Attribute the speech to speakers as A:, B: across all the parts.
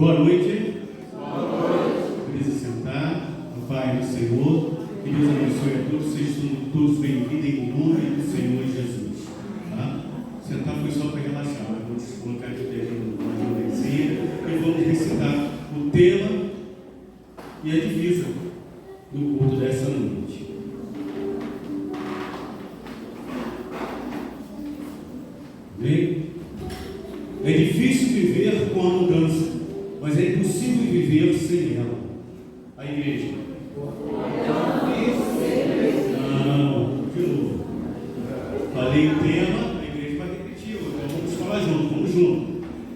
A: Boa noite. Precisa sentar. O Pai do Senhor. Que Deus abençoe a todos. Sejam todos bem-vindos em nome do Senhor Jesus. Tá? Sentar foi só para relaxar. Vamos colocar aqui uma nuvenzinha e vamos recitar o tema e a divisa do culto dessa noite. Bem? É difícil viver com a mudança, mas é impossível viver sem ela. A igreja. Não, de novo. Falei o tema, a igreja vai repetir. Então vamos falar junto, vamos junto.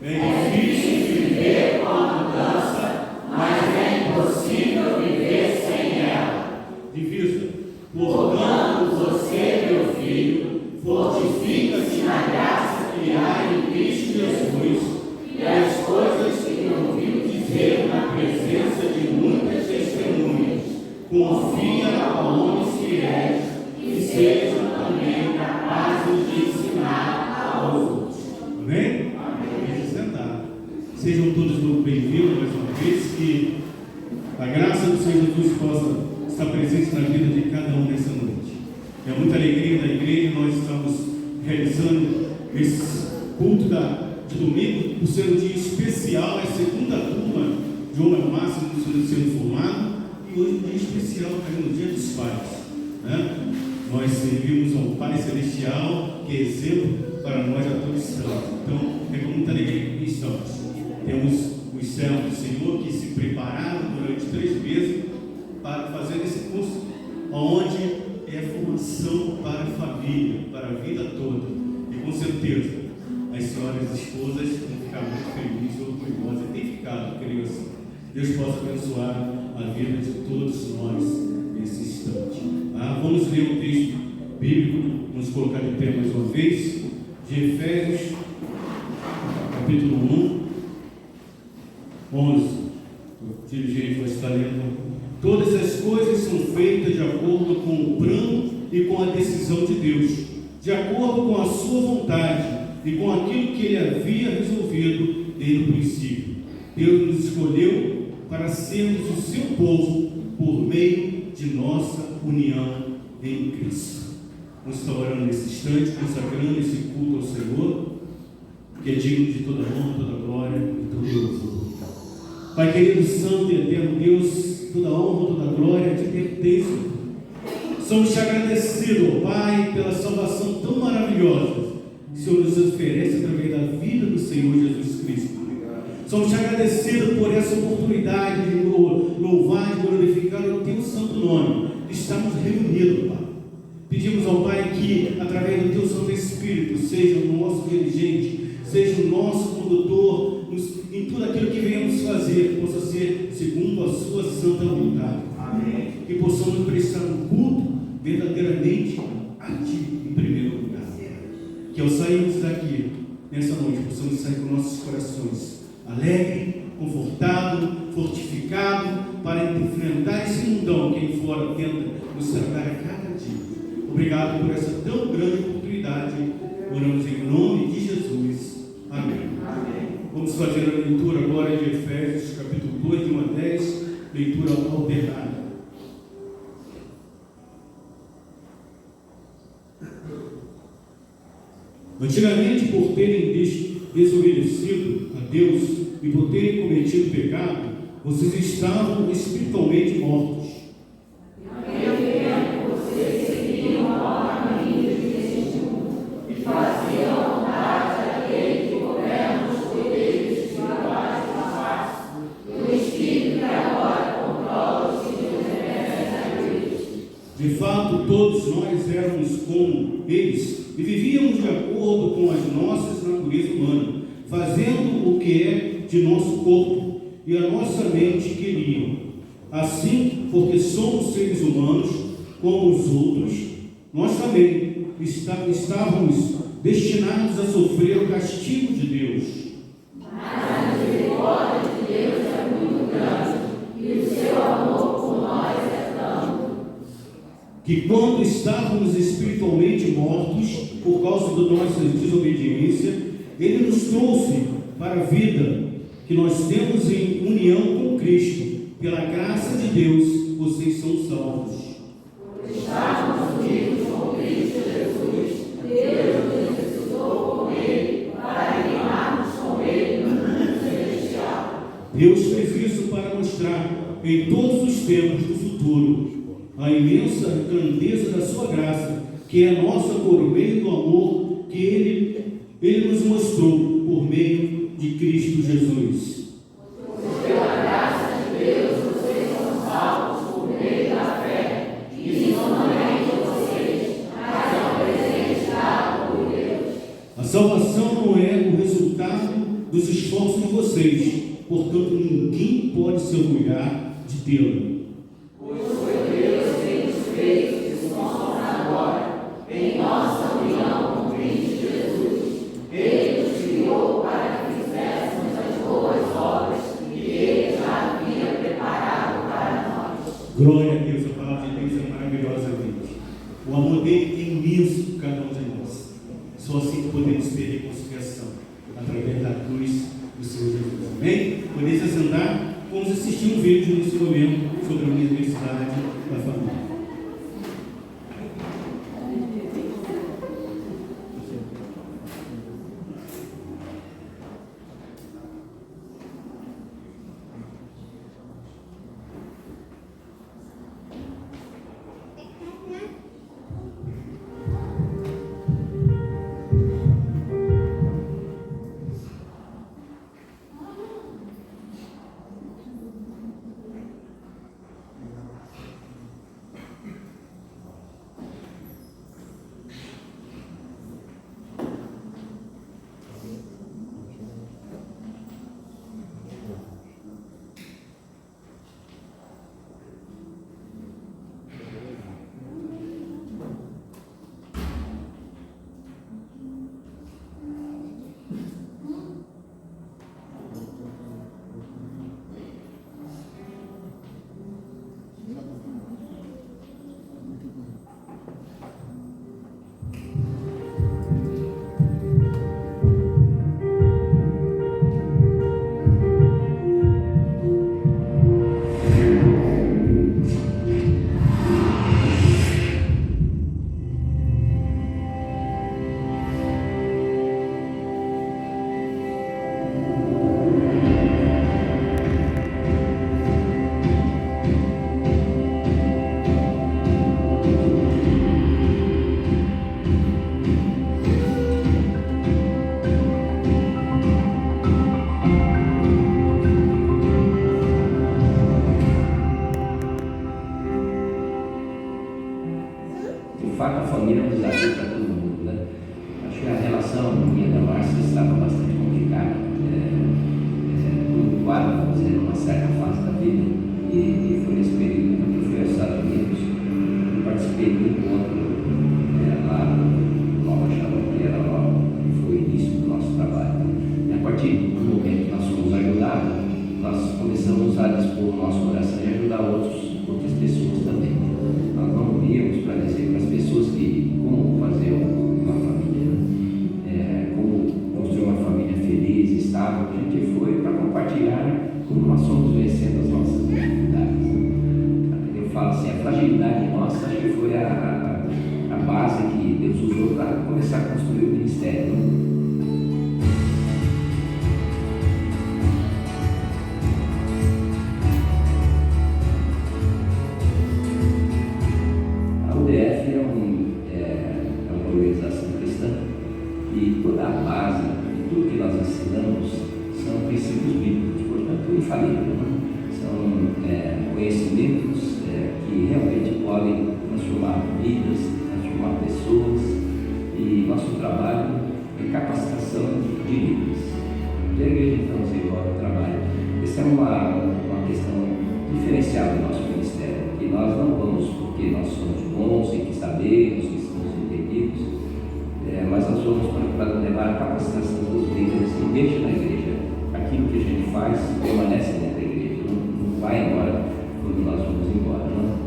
A: É difícil viver com a mudança, mas é impossível viver sem ela. Divisa. Portanto, você, meu filho, fortifica-te na graça que há em Cristo Jesus, e as coisas que ouviu dizer na presença de muitas testemunhas, confia aonde se és e sejam também capazes de ensinar aos outros. Amém? Amém. Sentar. Sejam todos muito bem-vindos mais uma vez, que a graça do Senhor Jesus possa estar presente na vida de cada um nessa noite. É muita alegria da igreja, nós estamos realizando esse culto de domingo, por ser um dia especial, é a segunda turma de Homem Máximo sendo formado, e hoje um dia especial, no Dia dos Pais. Né? Nós servimos ao Pai Celestial, que é exemplo para nós a todos os santos. Então, é com muita alegria que estamos. Temos os servos do Senhor que se prepararam durante 3 meses para fazer esse curso, onde é formação para a família, para a vida toda. E com certeza, as senhoras esposas vão ficar muito felizes, orgulhosas, e tem ficado, creio assim. Deus possa abençoar a vida de todos nós nesse instante. Vamos ler o texto bíblico, vamos colocar de pé mais uma vez, de Efésios, capítulo 11. O dirigente vai estar lendo. Todas as coisas são feitas de acordo com o plano e com a decisão de Deus, de acordo com a sua vontade e com aquilo que Ele havia resolvido desde o princípio. Deus nos escolheu para sermos o seu povo por meio de nossa união em Cristo. Vamos estar orando nesse instante, consagrando esse culto ao Senhor, que é digno de toda honra, toda glória e todo louvor. Pai querido, santo e eterno Deus, toda honra, toda glória te pertence. Somos te agradecidos, ó Pai, pela salvação tão maravilhosa que o Senhor nos oferece através da vida do Senhor Jesus Cristo. Somos te agradecidos por essa oportunidade de louvar e glorificar o teu santo nome. Estamos reunidos, Pai. Pedimos ao Pai que, através do teu Santo Espírito, seja o nosso dirigente, seja o nosso condutor em tudo aquilo que venhamos fazer, que possa ser segundo a sua santa vontade. Amém. Que possamos prestar um culto verdadeiramente a Ti em primeiro lugar. Que ao sairmos daqui, nessa noite, possamos sair com nossos corações alegre, confortado, fortificado, para enfrentar esse mundão que aí fora tenta nos tratar a cada dia. Obrigado por essa tão grande oportunidade. Oramos em nome de Jesus. Amém. Amém. Vamos fazer a leitura agora de Efésios, capítulo 2, de 1 a 10, leitura alternada. Antigamente, por terem desobedecido a Deus e por terem cometido pecado, vocês estavam espiritualmente mortos.
B: Naquele tempo, vocês seguiam o mau caminho deste mundo e faziam a vontade daquele que governa os poderes espirituais da face, do Espírito que agora controla os que desobedecem a Deus.
A: De fato, todos nós éramos como eles e vivíamos de acordo com as nossas naturezas humanas, fazendo o que é de nosso corpo e a nossa mente queriam. Assim, porque somos seres humanos como os outros, nós também estávamos destinados a sofrer o castigo de Deus.
B: Mas a misericórdia de Deus é muito grande e o seu amor por nós é tanto,
A: que quando estávamos espiritualmente mortos por causa da nossa desobediência, Ele nos trouxe para a vida. que nós temos em união com Cristo. Pela graça de Deus, vocês são salvos.
B: Estamos unidos com Cristo Jesus. Deus nos ressuscitou com Ele para reinarmos com Ele no mundo celestial.
A: Deus fez isso para mostrar em todos os tempos do futuro a imensa grandeza da sua graça, que é nossa por meio do amor que Ele nos mostrou por meio de Cristo Jesus.
B: Pela graça de Deus, vocês são salvos por meio da fé. Isso não é de vocês, mas é um presente dado por Deus.
A: A salvação não é o resultado dos esforços de vocês, portanto ninguém pode se orgulhar de tê-la.
B: Pois foi Deus quem nos fez o que somos agora, em nossa união com Cristo Jesus. Ele nos criou para que fizéssemos as boas obras que Ele já havia preparado para nós.
A: Glória a Deus, a palavra de Deus é maravilhosamente. O amor dele é imenso por cada um de nós. Só assim que podemos ter reconciliação, através da cruz do Senhor Jesus. Amém? Podeis assentar. Vamos assistir um vídeo nesse momento sobre a universidade da família.
C: fato, a família é um desafio para todo mundo, né? Acho que a relação minha da Márcia estava bastante complicada. O quadro, vamos dizer, numa certa fase da vida, e foi nesse período que eu fui aos Estados Unidos. Eu participei de um encontro lá no Nova Charlotte, que era lá, que foi o início do nosso trabalho. E a partir do momento que nós fomos ajudados, nós começamos a dispor o nosso coração e ajudar outras pessoas também. Nós não íamos para dizer para as pessoas que como fazer uma família, como construir uma família feliz, estável. A gente foi para compartilhar como nós somos vencendo as nossas dificuldades. Eu falo assim, a fragilidade nossa acho que foi a base que Deus usou para começar a construir o ministério. E toda a base de tudo que nós ensinamos são princípios bíblicos, portanto, infalíveis, né? São conhecimentos que realmente podem transformar vidas, transformar pessoas, e nosso trabalho é capacitação de líderes. A igreja, então, desenvolve o trabalho. Essa é uma questão diferencial do nosso ministério, que nós não vamos porque nós somos bons e que sabemos, que somos entendidos, mas nós vamos para levar a capacitação dos líderes e deixa na igreja. Aquilo que a gente faz permanece dentro da igreja, não vai embora quando nós vamos embora. Não?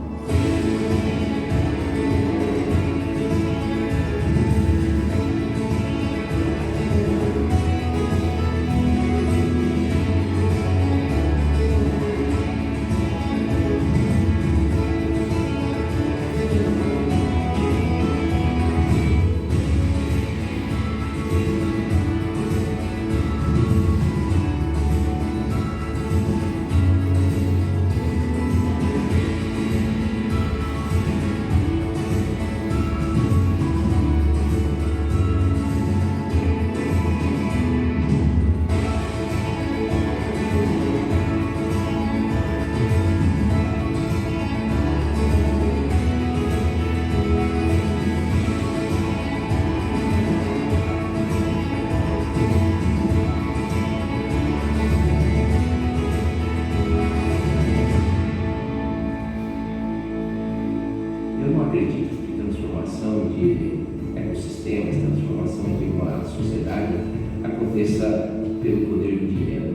C: aconteça pelo poder do dinheiro.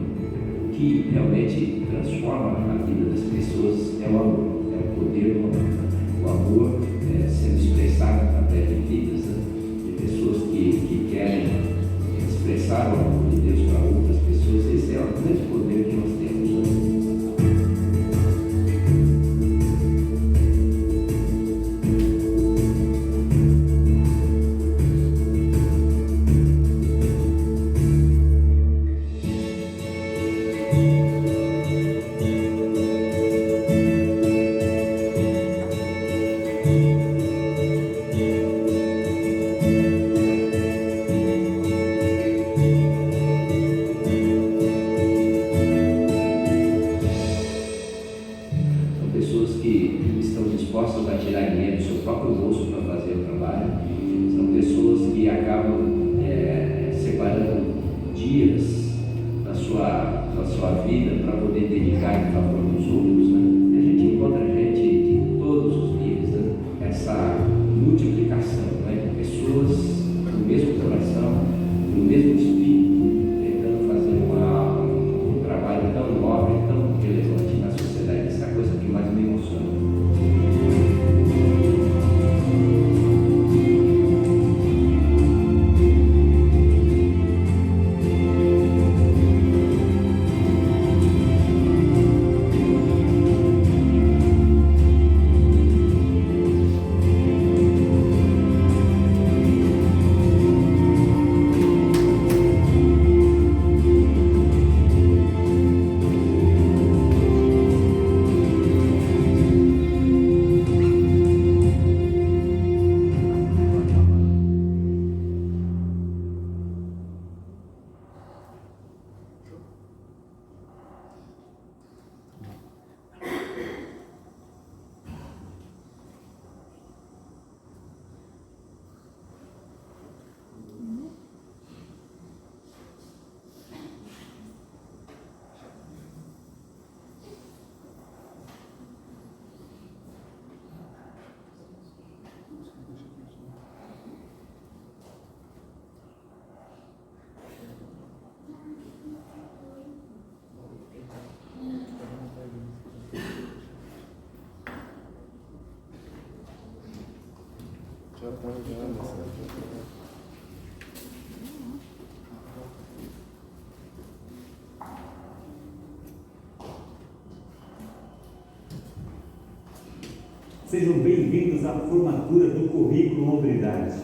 C: O que realmente transforma a vida das pessoas é o amor, é o poder do amor. O amor sendo expressado através de vidas, né? De pessoas que querem expressar o amor de Deus para outras pessoas. Esse é o grande poder que nós temos, né? Dispostas a tirar dinheiro do seu próprio bolso para fazer o trabalho. São pessoas que acabam separando dias da sua vida para poder dedicar em favor dos outros, né? E a gente encontra gente de todos os níveis, né? Essa multiplicação, né? De pessoas do mesmo coração, do mesmo espírito, tentando fazer um trabalho tão nobre, tão relevante na sociedade. Essa é a coisa que mais me emociona.
D: Sejam bem-vindos à formatura do currículo Hombridade.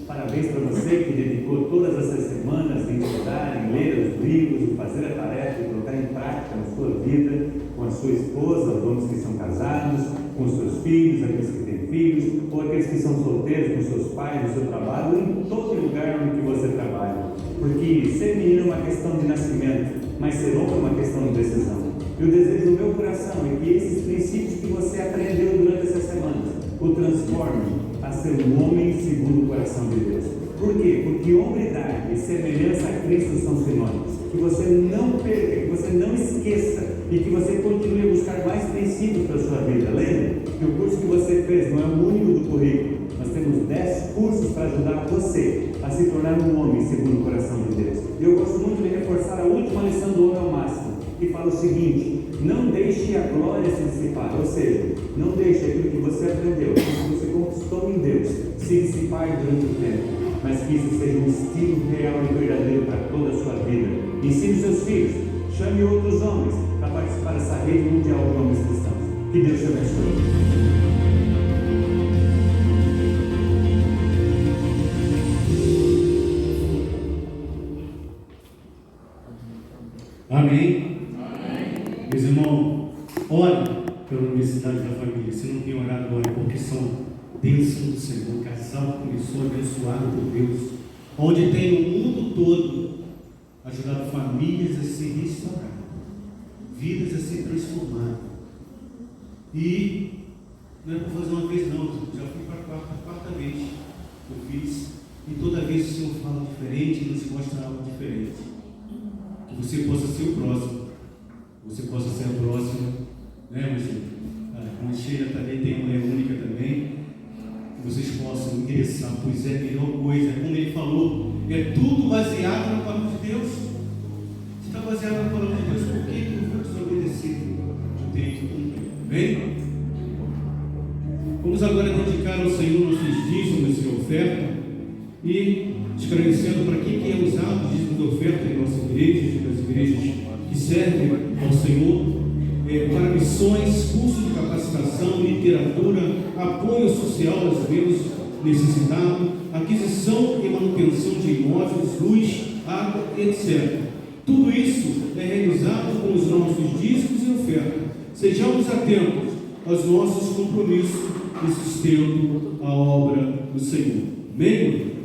D: Parabéns para você que dedicou todas essas semanas em estudar, em ler os livros, em fazer a tarefa e colocar em prática na sua vida, com a sua esposa, os homens que são casados, com os seus filhos, aqueles que têm filhos, ou aqueles que são solteiros, com seus pais, no seu trabalho, ou em todo lugar onde você trabalha. Porque ser menino é uma questão de nascimento, mas ser homem é uma questão de decisão. E o desejo do meu coração é que esses princípios que você aprendeu durante essas semanas o transformem a ser um homem segundo o coração de Deus. Por quê? Porque hombridade e semelhança a Cristo são sinônimos. Que você não perca, que você não esqueça e que você continue a buscar mais princípios para a sua vida. Lembre que o curso que você fez não é o único do currículo. Nós temos 10 cursos para ajudar você a se tornar um homem segundo o coração de Deus. E eu gosto muito de reforçar a última lição do Homem ao Máximo, que fala o seguinte: não deixe a glória se dissipar, ou seja, não deixe aquilo que você aprendeu, aquilo que você conquistou em Deus, se dissipar durante o tempo, mas que isso seja um estilo real e verdadeiro para toda a sua vida. Ensine seus filhos, chame outros homens para participar dessa rede mundial de homens cristãos. Que Deus te abençoe.
A: Amém? Meus irmãos, ore pela Universidade da Família. Se não tem orado, ore, porque são bênçãos do Senhor. O casal começou abençoado por Deus, onde tem no mundo todo ajudado famílias a se restaurar, vidas a se transformar. E não é para fazer uma vez não, já fui para a quarta vez que eu fiz, e toda vez o Senhor fala diferente e nos mostra algo diferente. Que você possa ser o próximo, você possa ser a próxima, né, mas como Sheila também tem uma mulher única também, que vocês possam ingressar, pois é a melhor coisa, como ele falou, É tudo baseado na palavra de Deus. Se está baseado na palavra de Deus, por que eu vou desobedecer? Eu tenho que cumprir. Bem? Vamos agora dedicar ao Senhor nossos dízimos e oferta, e esclarecendo para que é usado o dízimo de oferta em nossas igrejas, nas igrejas que servem ao Senhor, para missões, cursos de capacitação, literatura, apoio social aos menos necessitados, aquisição e manutenção de imóveis, luz, água, etc. Tudo isso é realizado com os nossos dízimos e oferta. Sejamos atentos aos nossos compromissos e sustento a obra do Senhor. Amém?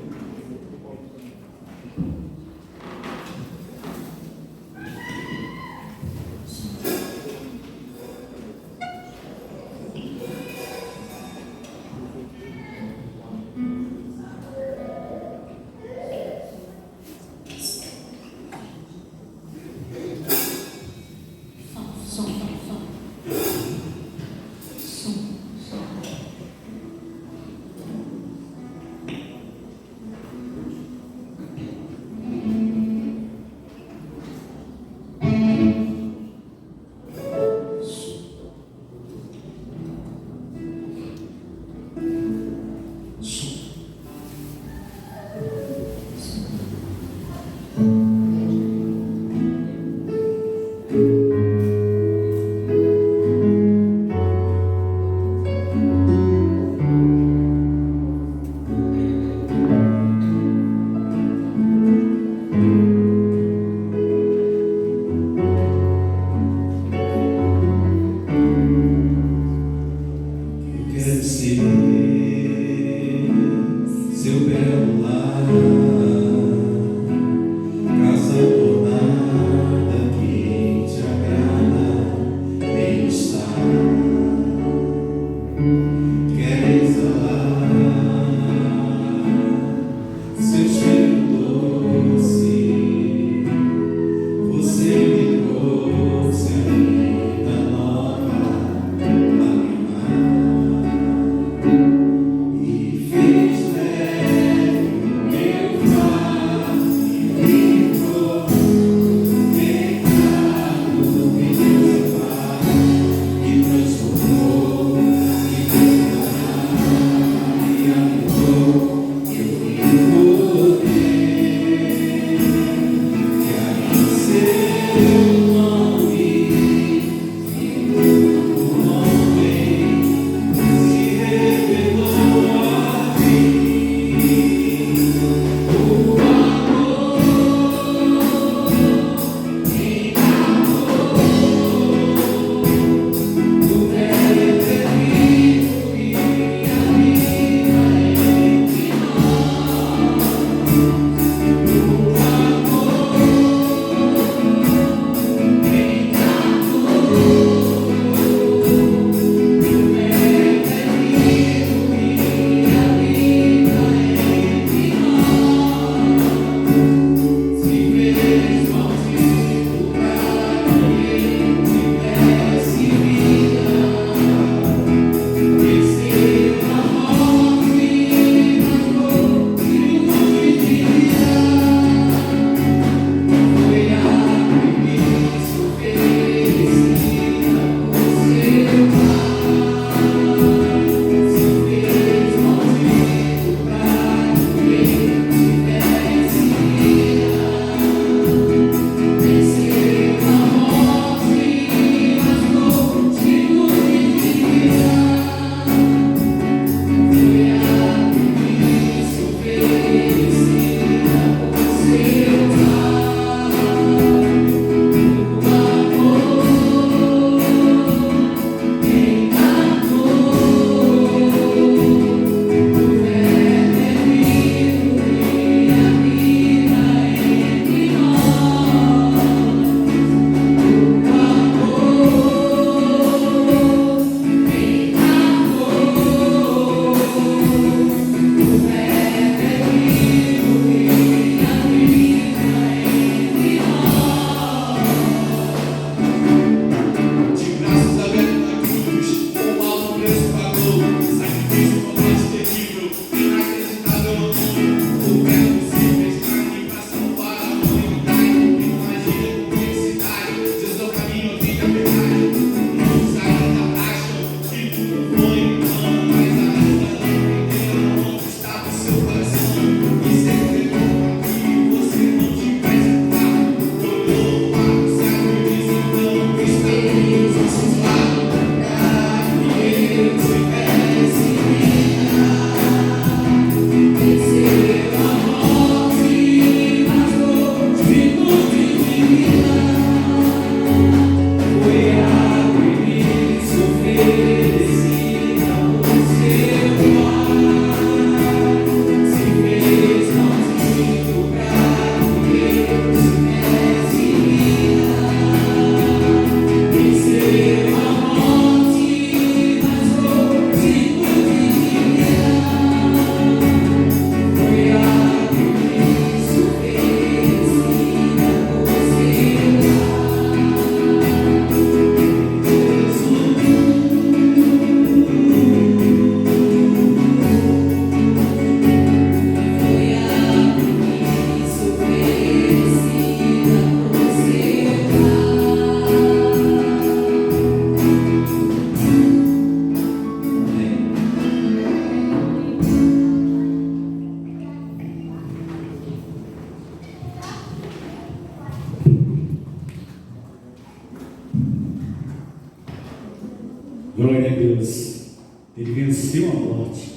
A: Glória a Deus. Ele venceu a morte.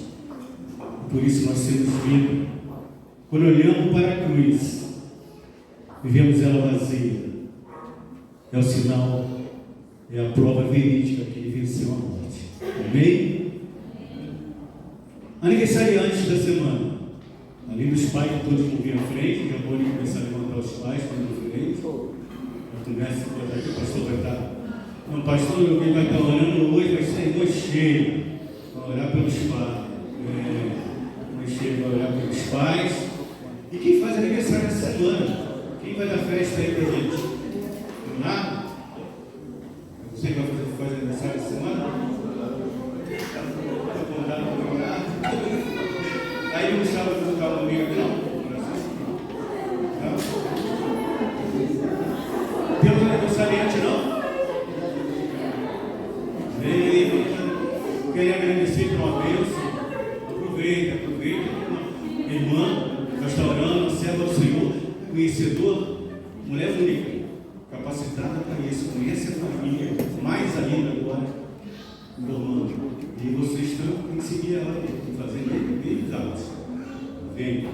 A: Por isso nós temos vida. Quando olhamos para a cruz e vemos ela vazia, é o sinal, é a prova verídica que ele venceu a morte. Amém? Aniversariantes da semana. Ali dos pais, todos vão vir à frente. Já podem começar a levantar os pais, estão à frente. A conversa que o pastor vai estar. Não, pastor, alguém vai estar orando hoje, vai sair noite cheia. Vai orar pelos pais. Noite cheia vai orar pelos pais. E quem faz aniversário essa semana? Quem vai dar festa aí pra gente? Vamos lá? Você que vai fazer aniversário essa semana? Aí não estava no carro comigo aqui, não? Temos aniversariante, não? Queria agradecer por uma bênção. Aproveita. Irmã, restaurando, serva do Senhor, conhecedor, mulher única, capacitada para isso, conhece a família, mais ainda agora, formando. E vocês estão em seguir ela, fazendo bem dados. Vem.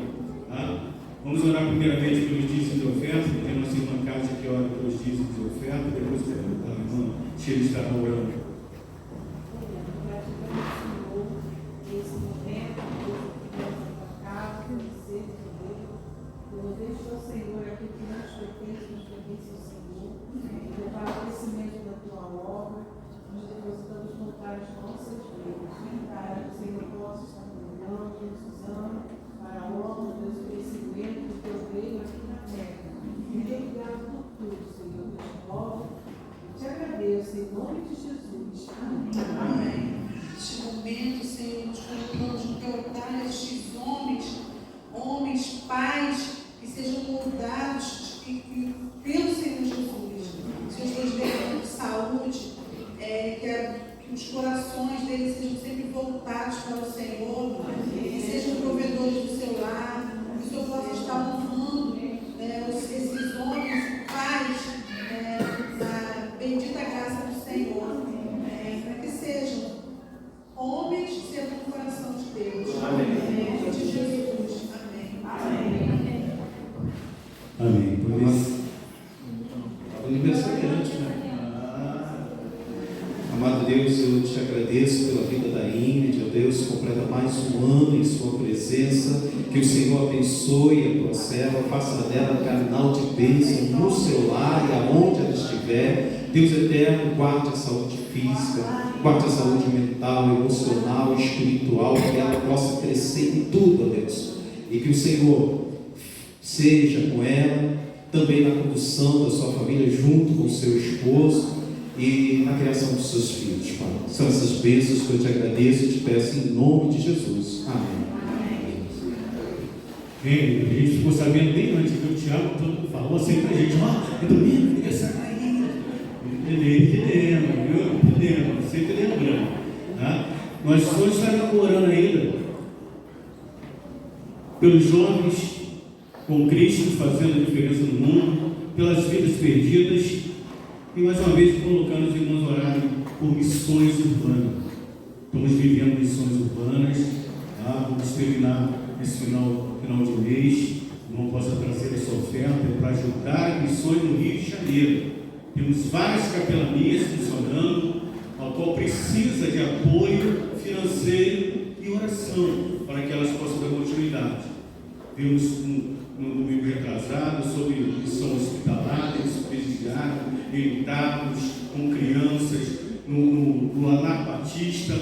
A: Tá? Vamos orar primeiramente pelos dízimos de oferta, porque a nossa irmã Cátia que ora pelos dízimos de oferta, depois a irmã Sheila estará orando.
B: Deixa o Senhor aqui que não te pertence, nos pertence ao Senhor, e para o crescimento da tua obra, nós depositamos vontade de nossas vidas, para que o Senhor possa estar cuidando, usando para a obra, Deus, o crescimento do teu reino aqui na terra. Muito obrigado por tudo, Senhor, eu te louvo, te agradeço em nome de Jesus. Amém.
E: Neste momento, Senhor, nós colocamos no teu altar estes homens, pais, que sejam moldados pelo Senhor Jesus, seus desejos de saúde, que os corações deles sejam sempre voltados para o Senhor, que sejam provedores do seu lar, que o Senhor possa estar honrando esses homens, pais, na bendita graça do Senhor, para que sejam homens segundo o coração de Deus. Amém. De Jesus. Amém.
A: Amém. Por isso.
F: Aniversariante, né? Amado Deus, eu te agradeço pela vida da Ingrid, ó Deus, completa mais um ano em sua presença, que o Senhor abençoe a tua serva, faça dela canal de bênção no seu lar e aonde ela estiver. Deus eterno, guarde a saúde física, guarde a saúde mental, emocional, espiritual, que ela possa crescer em tudo, ó Deus, e que o Senhor seja com ela, também na condução da sua família, junto com o seu esposo e na criação dos seus filhos, Pai. São essas bênçãos que eu te agradeço e te peço em nome de Jesus. Amém.
A: A gente ficou sabendo bem antes que o Tiago todo falou assim pra gente, é domingo, aniversário ainda. Entendemos, sempre lembrando. Tá? Nós todos estamos orando ainda pelos jovens com Cristo fazendo a diferença no mundo, pelas vidas perdidas e mais uma vez colocando os irmãos a orarem por missões urbanas. Estamos vivendo missões urbanas, tá? Vamos terminar esse final de mês. O irmão possa trazer essa oferta para ajudar missões no Rio de Janeiro. Temos várias capelanias funcionando, ao qual precisa de apoio financeiro e oração para que elas possam dar continuidade. Vimos no domingo retrasado sobre missão hospitalar, presidiário, militares, com crianças, no Alar Batista,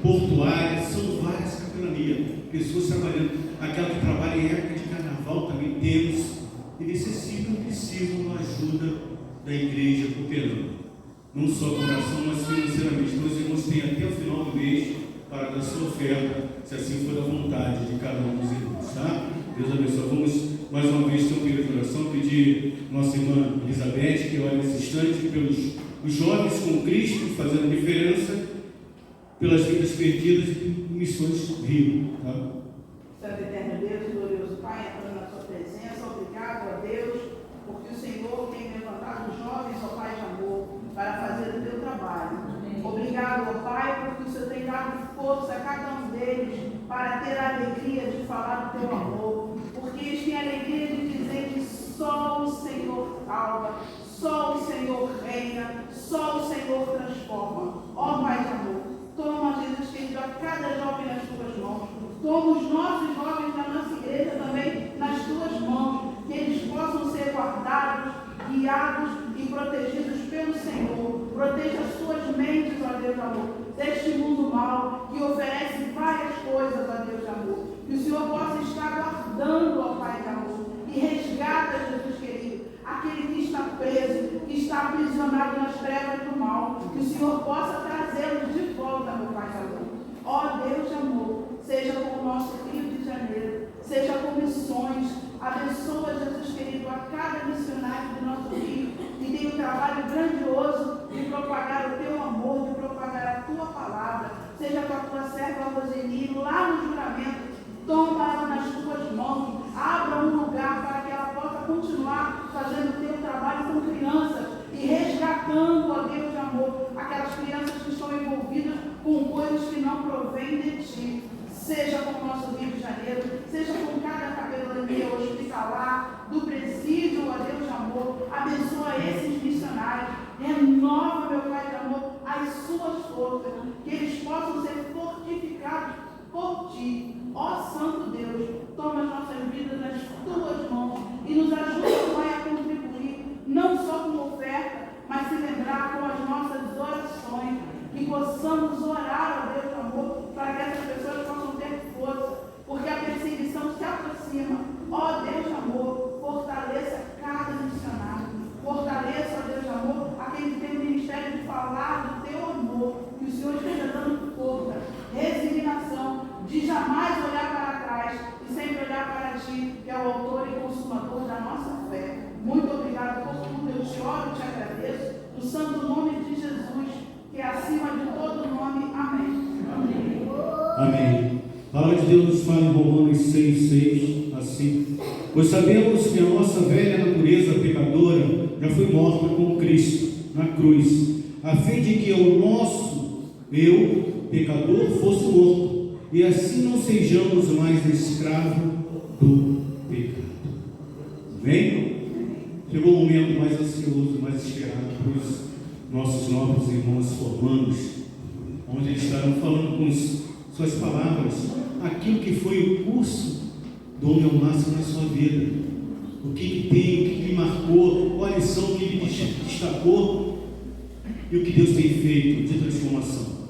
A: portuária, são várias capelanias, pessoas trabalhando. Aquela que trabalha em época de carnaval também temos, e precisam da ajuda da igreja cooperando. Não só com oração, mas financeiramente. Então, os irmãos têm até o final do mês para dar sua oferta, se assim for da vontade de cada um dos irmãos, tá? Deus abençoe. Vamos mais uma vez ter um período de oração, pedir nossa irmã Elizabeth, que olha nesse instante, pelos os jovens com Cristo, fazendo diferença, pelas vidas perdidas e missões do Rio. Tá?
B: Santo eterno Deus, glorioso Pai, entrando na sua presença, obrigado a Deus, porque o Senhor tem levantado os jovens, ó Pai de amor, para fazer o teu trabalho. Obrigado, ó Pai, protegidos pelo Senhor. Proteja as suas mentes, ó Deus de amor, deste mundo mal que oferece várias coisas, ó Deus de amor. Que o Senhor possa estar guardando, ó Pai de amor, e resgata, Jesus querido, aquele que está preso, que está aprisionado nas trevas do mal. Que o Senhor possa trazê-los de volta, meu Pai de amor. Ó Deus de amor, seja com o nosso Rio de Janeiro, seja com missões. Abençoa, Jesus querido, a cada missionário do nosso Rio, que tem um trabalho grandioso de propagar o teu amor, de propagar a tua palavra. Seja com a tua serva Roseni, lá no juramento, toma ela nas tuas mãos, abra um lugar para que ela possa continuar fazendo o teu trabalho com crianças e resgatando, ó Deus de amor, aquelas crianças que estão envolvidas com coisas que não provêm de ti. Seja com o nosso Rio de Janeiro, seja com cada capelania hospitalar, do presídio, ó Deus de amor. Abençoa esses missionários, renova, meu Pai de amor, as suas forças, que eles possam ser fortificados por ti. Ó Santo Deus, toma as nossas vidas nas tuas mãos e nos ajuda, Pai, a contribuir, não só com oferta, mas se lembrar com as nossas orações, que possamos orar, ó Deus de amor, para que essas pessoas possam ter força, porque a perseguição se aproxima. Ó Deus de amor, fortaleça cada missionário, fortaleça, ó Deus de amor, aquele que tem o ministério de falar do teu amor, que o Senhor esteja dando força, resignação, de jamais olhar para trás e sempre olhar para ti, que é o autor e consumador da nossa fé. Muito obrigado por tudo, eu te oro e te agradeço, no santo nome de Jesus, que é acima de todo nome. Amém. Amém.
A: Amém. A palavra de Deus nos fala em Romanos 6,6, assim: pois sabemos que a nossa velha natureza pecadora já foi morta com Cristo na cruz, a fim de que o nosso eu, pecador, fosse morto, e assim não sejamos mais escravos do pecado. Amém? Chegou o momento mais ansioso, mais esperado para os nossos novos irmãos formandos, onde eles estarão falando com suas palavras aquilo que foi o curso do Homem ao Máximo na sua vida, o que tem, o que lhe marcou, qual a lição que lhe destacou e o que Deus tem feito de transformação.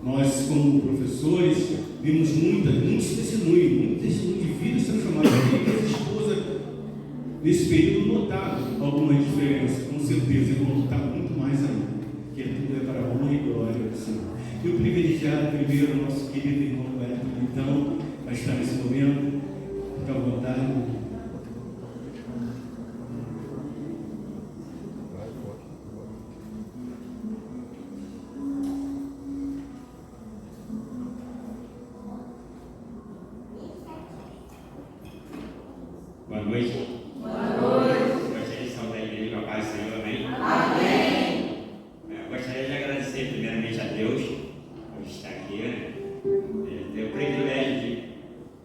A: Nós, como professores, vimos muitos testemunhos de vidas transformadas. Minha esposa, nesse período, notaram alguma diferença, com certeza, e vão notar muito mais ainda, que tudo é para a honra e glória do Senhor. E o privilegiado, primeiro, nosso querido irmão Beto, então, vai estar nesse momento, fica à vontade.
G: Boa noite.
B: Boa noite.
G: Gostaria de saudar a igreja, meu Pai, Senhor, amém?
B: Amém.
G: Gostaria de agradecer primeiramente a Deus por estar aqui, né? Ter o privilégio de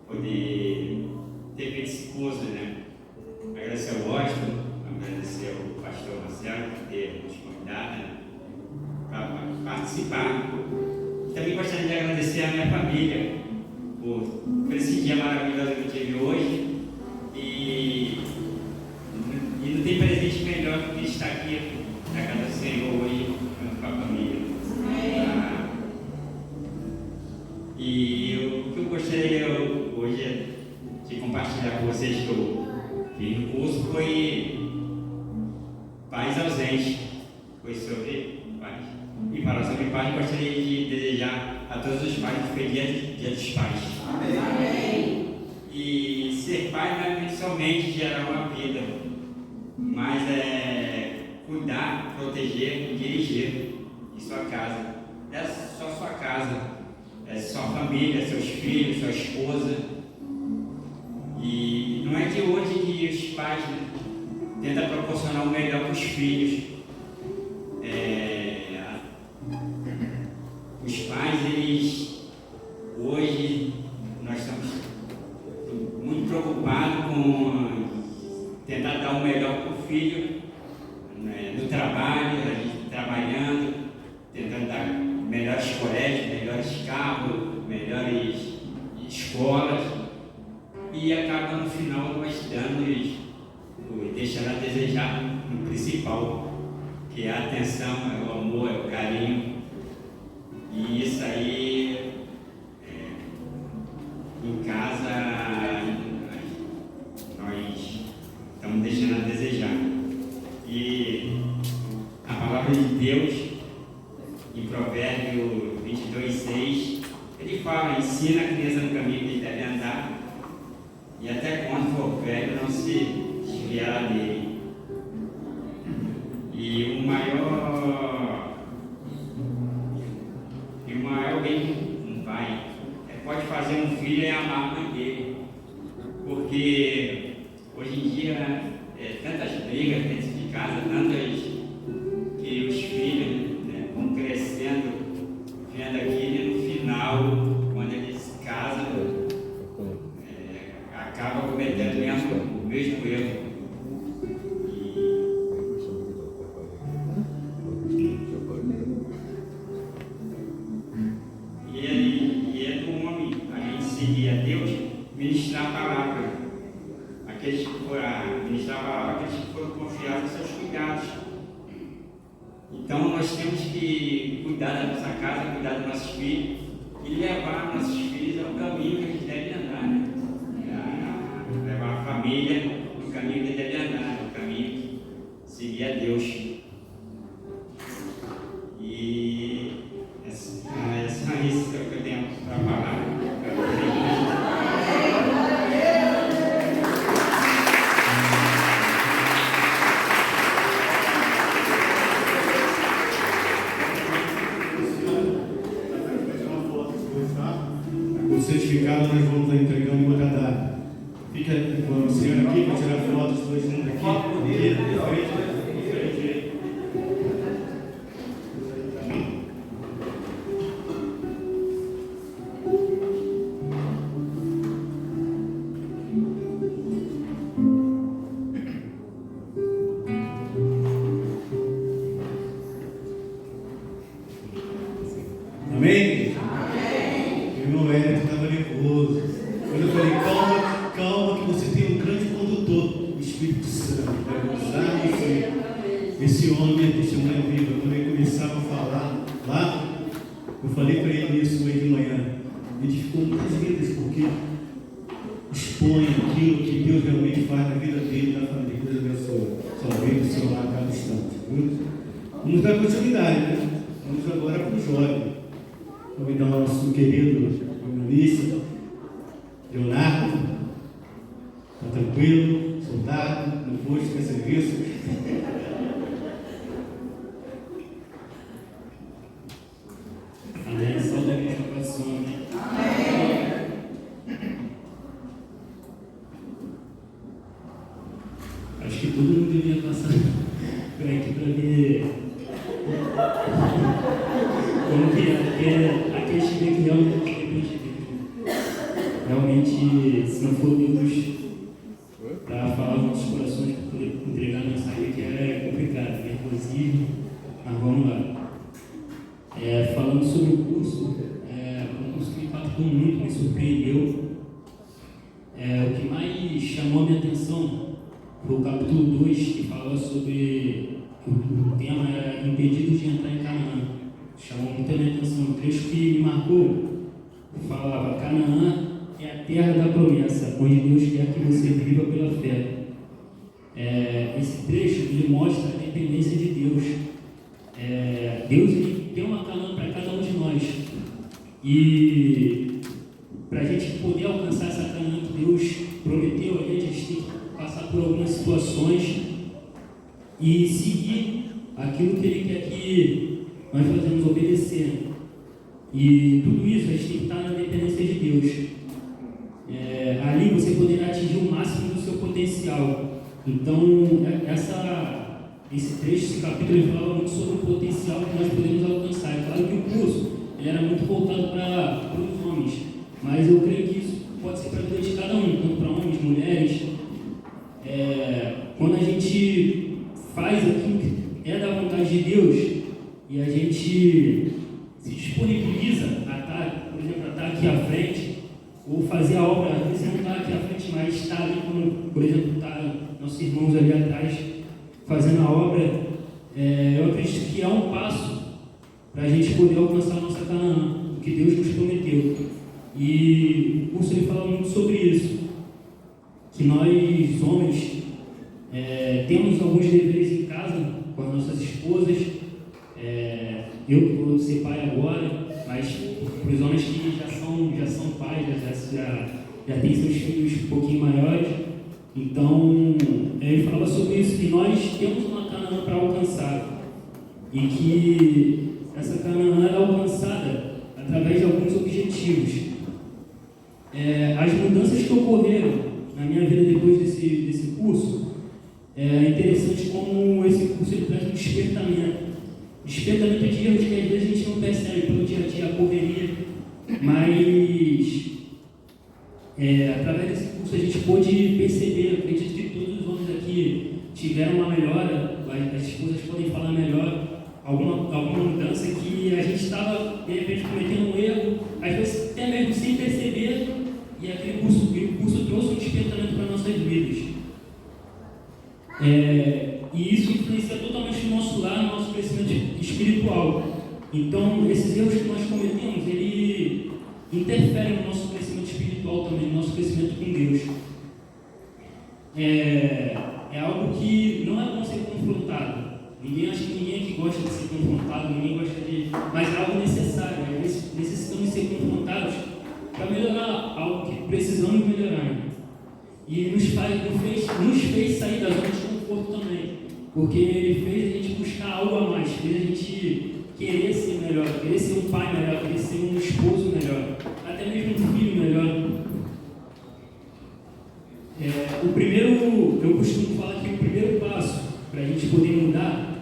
G: poder ter feito esse curso, né? Agradecer ao Washington, agradecer ao pastor Marcelo por ter nos convidado, né, para participar. E também gostaria de agradecer a minha família por esse dia maravilhoso que eu tive hoje. E não tem presente melhor do que estar aqui na casa do Senhor hoje com a família. E o que eu gostaria hoje de compartilhar com vocês que eu fiz no curso foi pais ausentes. Foi sobre pais. E falar sobre pais, gostaria de desejar a todos os pais um feliz dia dos pais.
B: Amém.
G: E ser pai não é somente gerar uma vida, mas é cuidar, proteger e dirigir em sua casa. Não é só sua casa, é sua família, seus filhos, sua esposa. E não é de hoje que os pais tentam proporcionar o melhor para os filhos. Os pais, eles hoje nós estamos muito preocupados com tentar dar o melhor para o filho, né, no trabalho, a gente trabalhando, tentando dar melhores colégios, melhores carros, melhores escolas, e acaba no final nós dando, deixando a desejar no principal, que é a atenção, é o amor, é o carinho. E isso aí, em casa, nós estamos deixando a desejar. E a palavra de Deus, em Provérbio 22:6, ele fala: ensina a criança no caminho que ele deve andar, e até quando for velho não se desviará dele. E o maior bem que um pai pode fazer um filho é amar a mãe dele, porque hoje em dia tantas brigas dentro de casa, tantas que os filhos vão crescendo, vendo aquilo, e no final, quando eles se casam, acaba cometendo o mesmo erro. E é do homem a gente seguir a Deus, ministrar a palavra. Aqueles que foram ministrar a palavra, aqueles que foram confiados em seus cuidados. Então nós temos que cuidar da nossa casa, cuidar dos nossos filhos e levar nossos filhos ao caminho que eles devem andar, né? Levar a família no caminho que eles devem andar, no caminho que seguir a Deus. E é só isso que eu tenho para falar.
A: O certificado nós vamos estar entregando em outra data. Fica com a senhora aqui para tirar fotos dos dois juntos aqui. Amém? Irmão Hélio estava nervoso. Quando eu falei, calma, calma, que você tem um grande condutor, o Espírito Santo, vai usar você. Esse homem é testemunha viva. Quando ele começava a falar lá, eu falei para ele isso hoje de manhã. Ele ficou muitas vezes, porque expõe aquilo que Deus realmente faz na vida dele, da família. Deus abençoe. Só veio do seu lado a cada instante. Vamos dar continuidade, né? Vamos agora para o jovem. Convidar o nosso querido jornalista, Leonardo. Está tranquilo, soldado, no posto, quer serviço.
H: Amém. Saúde a minha coração. Amém. Acho que todo mundo devia passar por aqui para ver como que é aquele time que realmente, se não for Deus para falar nos nossos corações, para poder entregar a mensagem, que é complicado, nervosismo, mas vamos lá. Falando sobre o curso, um curso que me impactou muito, me surpreendeu. O que mais chamou a minha atenção foi o capítulo 2, que fala sobre o tema era impedidos de entrar em Canaã. Chamou muito a minha atenção. O trecho que me marcou falava: Canaã é a terra da promessa, onde Deus quer que você viva pela fé. Esse trecho ele mostra a dependência de Deus. Deus ele tem uma Canaã para cada um de nós. E para a gente poder alcançar essa Canaã que Deus prometeu, a gente tem que passar por algumas situações e seguir aquilo que Ele quer que nós fazemos, obedecendo. E tudo isso a gente tem que estar na dependência de Deus. Ali você poderá atingir o máximo do seu potencial. Então, esse trecho, esse capítulo, ele falava muito sobre o potencial que nós podemos alcançar. É claro que o curso ele era muito voltado para os homens, mas eu creio que isso pode ser para a vida de cada um, tanto para homens, mulheres. Quando a gente faz aquilo que é da vontade de Deus e a gente se disponibiliza a estar, por exemplo, a estar aqui à frente, ou fazer a obra, às vezes não está aqui à frente, mas está ali, quando, por exemplo, está nossos irmãos ali atrás fazendo a obra, eu acredito que é um passo para a gente poder alcançar a nossa Canaã, o que Deus nos prometeu. E o curso ele fala muito sobre isso, que nós, homens, temos alguns deveres em casa com as nossas esposas. Eu que vou ser pai agora, mas para os homens que já são pais, já têm seus filhos um pouquinho maiores. Então, ele falava sobre isso, que nós temos uma Canaã para alcançar e que essa Canaã é alcançada através de alguns objetivos. As mudanças que ocorreram na minha vida depois desse curso, é interessante como esse curso ele traz um despertamento de erros que às vezes a gente não percebe pelo dia a dia, a correria, mas através desse curso a gente pôde perceber. Acredito que todos os homens aqui tiveram uma melhora, as esposas podem falar melhor, alguma mudança que a gente estava de repente cometendo um erro, às vezes até mesmo sem perceber, e aquele curso trouxe um despertamento para nossas vidas. E isso influencia totalmente no nosso lar, no nosso crescimento espiritual. Então, esses erros que nós cometemos, ele interferem no nosso crescimento espiritual também, no nosso crescimento com Deus. É algo que não é bom ser confrontado. Acho que ninguém aqui gosta de ser confrontado, ninguém gosta de... Mas é algo necessário, necessitamos ser confrontados para melhorar algo que precisamos melhorar. E nos fez sair da zona de conforto também, porque ele fez a gente buscar algo a mais, fez a gente querer ser melhor, querer ser um pai melhor, querer ser um esposo melhor, até mesmo um filho melhor. Eu costumo falar que o primeiro passo para a gente poder mudar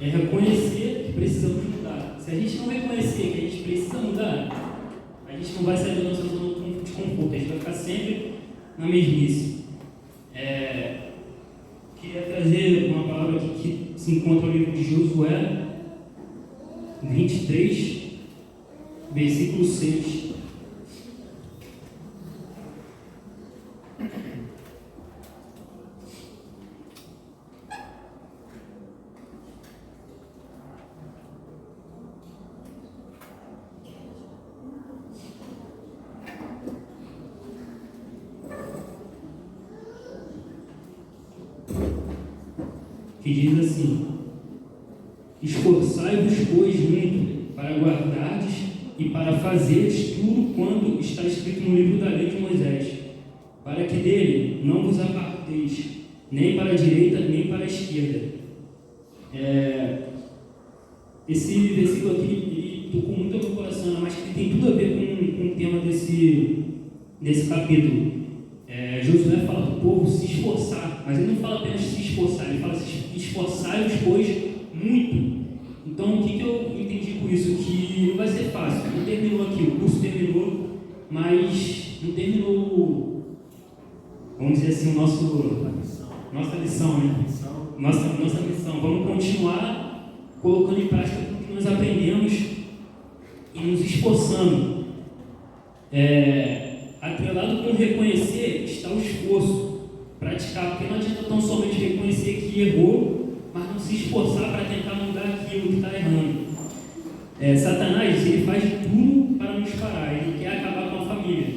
H: é reconhecer que precisamos mudar. Se a gente não reconhecer que a gente precisa mudar, a gente não vai sair da nossa zona de conforto, a gente vai ficar sempre na mesmice. Queria trazer uma palavra aqui que se encontra no livro de Josué 23, versículo 6. Que diz assim: esforçai-vos, pois, muito para guardardes e para fazeres tudo quanto está escrito no livro da lei de Moisés, para que dele não vos aparteis, nem para a direita, nem para a esquerda. Esse versículo aqui ele tocou muito ao meu coração, mas que tem tudo a ver com o tema desse capítulo. Josué fala para o povo se esforçar, mas ele não fala apenas se esforçar, ele fala se esforçar-vos, pois, muito. Então, o que eu entendi com isso? Que não vai ser fácil. Não terminou aqui, o curso terminou, mas não terminou, vamos dizer assim, nossa lição, né? Nossa missão. Vamos continuar colocando em prática tudo que nós aprendemos e nos esforçando. Atrelado com reconhecer está o esforço, praticar, porque não adianta tão somente reconhecer que errou, mas não se esforçar para tentar mudar aquilo que está errando. Satanás, ele faz de tudo para nos parar, ele quer acabar com a família,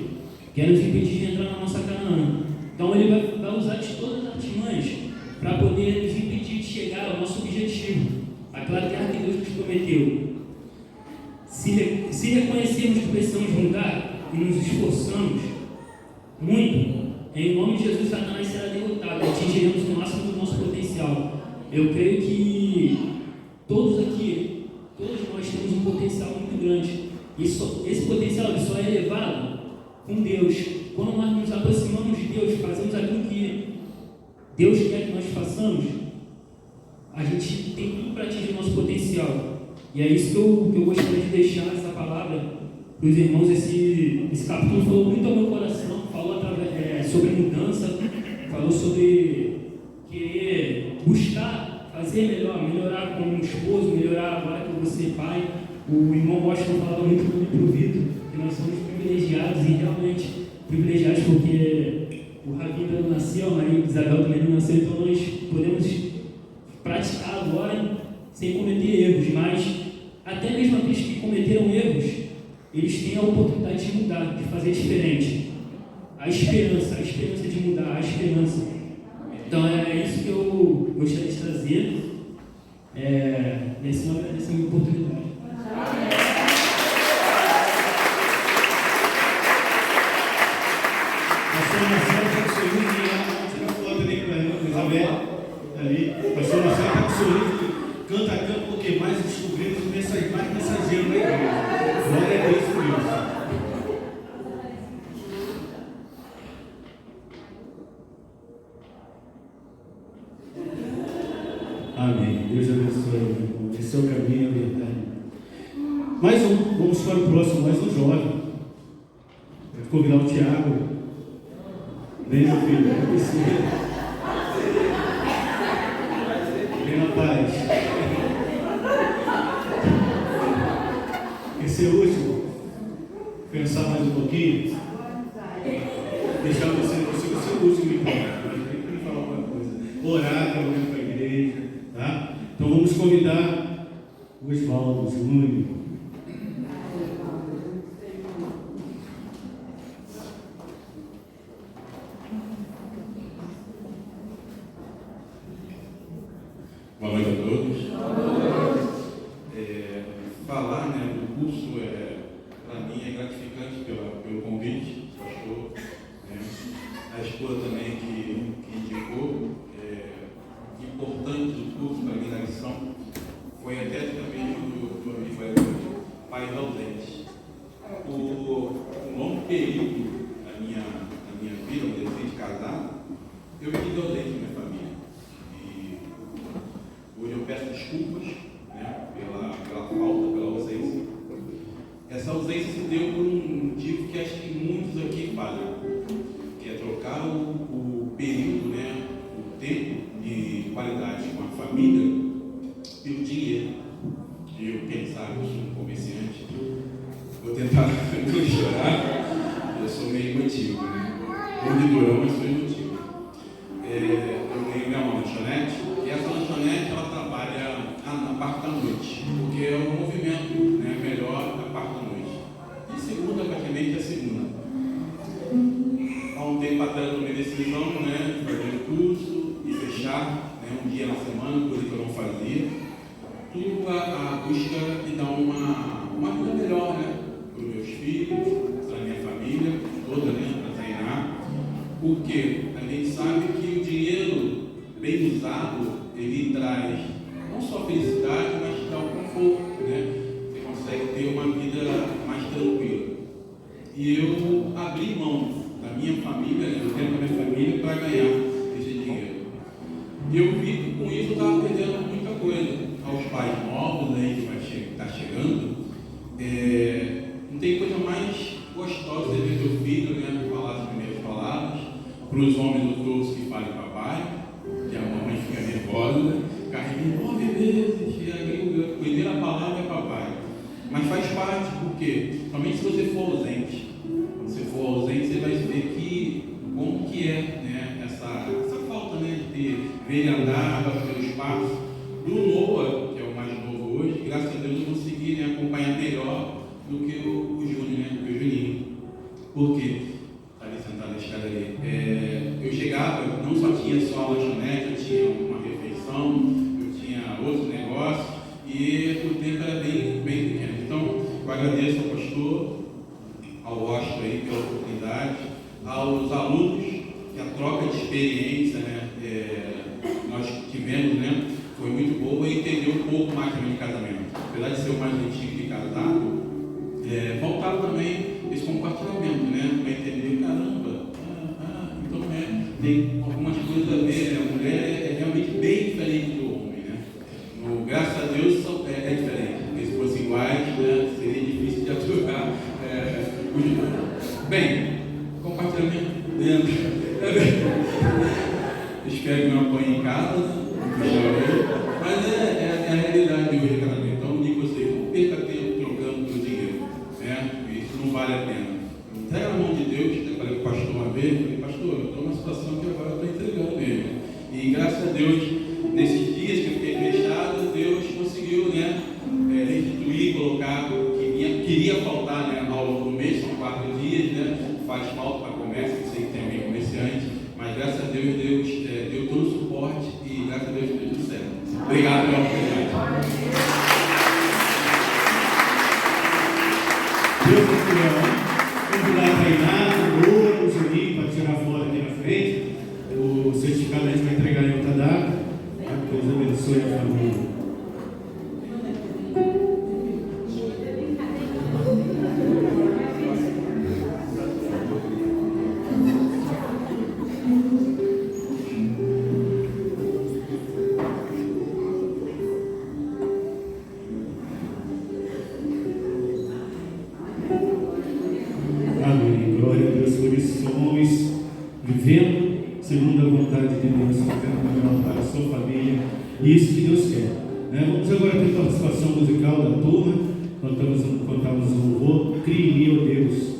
H: quer nos impedir de entrar na nossa Canaã. Então ele vai usar de todas as artimanhas para poder nos impedir de chegar ao nosso objetivo, aquela terra que Deus nos prometeu. Se reconhecermos que precisamos mudar e nos esforçamos muito, em nome de Jesus, Satanás será derrotado, atingiremos o máximo do nosso potencial. Eu creio que todos nós temos um potencial muito grande. Esse potencial ele só é elevado com Deus. Quando nós nos aproximamos de Deus, fazemos aquilo que Deus quer que nós façamos, a gente tem tudo para atingir o nosso potencial. E é isso que eu gostaria de deixar essa palavra para os irmãos. Esse capítulo falou muito ao meu coração, falou sobre mudança, falou sobre querer buscar, fazer melhorar como esposo, melhorar agora que eu vou ser pai. O irmão Washington falava muito para o Vitor, que nós somos privilegiados, e realmente privilegiados porque o Ravi ainda não nasceu, a Maria Isabel também não nasceu, então nós podemos praticar agora sem cometer erros, mas até mesmo aqueles que cometeram erros, eles têm a oportunidade de mudar, de fazer diferente. A esperança de mudar, a esperança. Então é isso que eu gostaria de trazer nessa oportunidade.
A: Pastor Marcelo está com o sorriso de tirar foto ali com a Isabel. Ali. Pastor Marcelo está com o sorriso, canta a campo, porque mais descobrimos o mais mensageiro da igreja. Glória a Deus por isso. Amém. Deus abençoe, meu irmão. Esse é o caminho, a verdade. Vamos para o próximo, mais um jovem. Vou convidar o Tiago. Vem, meu filho, vem na paz. Esse é o último. Pensar mais um pouquinho. Deixar você ser o último então. Mas tem que falar alguma coisa. Orar para a igreja. Tá? Então vamos convidar o Osvaldo Júnior.
I: Boa noite a todos. Falar do curso, para mim, é gratificante pelo convite, pastor, a esposa também que indicou. Importante do curso para mim na lição foi até também do amigo pai ausente. O longo período da minha vida, quando eu decidi casar, eu vivi ausente da minha família. Hoje eu peço desculpas pela falta, pela ausência. Essa ausência se deu por um motivo que acho que muitos aqui falham, que é trocar o período, o tempo de qualidade com a família pelo dinheiro. Eu, quem sabe, eu sou um comerciante, vou tentar não chorar, eu sou meio emotivo, Não de durão, mas sou emotivo. Eu ganhei uma lanchonete, e essa lanchonete ela trabalha na parte da noite, porque é um movimento melhor na parte da noite. E segunda, praticamente, é segunda. Há um tempo atrás eu tomei decisão de fazer o curso e fechar um dia na semana, coisa que eu não fazia. Tudo a busca de dar uma vida melhor para os meus filhos, para a minha família toda, para treinar. Porque a gente sabe que o dinheiro bem usado, ele traz não só felicidade, mas dá o conforto, Você consegue ter uma vida mais tranquila. E eu abri mão da minha família, do tempo da minha família, para ganhar esse dinheiro. E eu vi que com isso eu estava perdendo muita coisa. Aos pais novos aí que vai estar chegando, não tem coisa mais gostosa de ver teu filho, falar as primeiras palavras, para os homens outros que falam papai, que a mamãe fica nervosa, carrega 9 meses, e a primeira palavra é papai. Mas faz parte, porque somente se você for ausente, quando você for ausente, você vai ver como que é essa falta de ver ele andar, dar os passos. Do Noah, que é o mais novo hoje, graças a Deus eu consegui acompanhar melhor do que o Júnior, do que o Juninho. Por quê? Está ali sentado na escadaria. Eu chegava, não só tinha só a lanchonete, eu tinha uma refeição, eu tinha outros negócios, e o tempo era bem pequeno. Então, eu agradeço ao pastor, ao Washington aí pela oportunidade, aos alunos, que a troca de experiência, nós tivemos, foi muito boa e entender um pouco mais também de casamento. Apesar de ser o mais antigo de casado, faltava também esse compartilhamento, para entender, caramba, então tem algumas coisas a ver, a mulher é realmente bem diferente do homem, graças a Deus é diferente, porque se fosse iguais, seria difícil de aturar bem, compartilhamento dentro. Espero que não apanhe em casa, mas é a realidade de hoje, casamento. Então, eu digo a vocês, não perca tempo trocando por dinheiro, isso não vale a pena. Entrega na mão de Deus. Eu falei com o pastor uma vez, eu falei, pastor, eu estou numa situação que agora eu estou entregando mesmo. E graças a Deus, nesses dias que eu fiquei fechado, Deus conseguiu Obrigado pela oportunidade.
A: Deus é fiel. Vamos lá, Tainá, o Juninho, para tirar foto aqui na frente. O certificado a gente vai entregar em outra data. Que Deus abençoe a família. Amém. Glória a Deus por esses homens vivendo segundo a vontade de Deus, fazendo o melhor para a sua família. E isso que Deus quer. Vamos agora ter participação musical da turma. Cantamos um louvor. Crie em mim, ó Deus.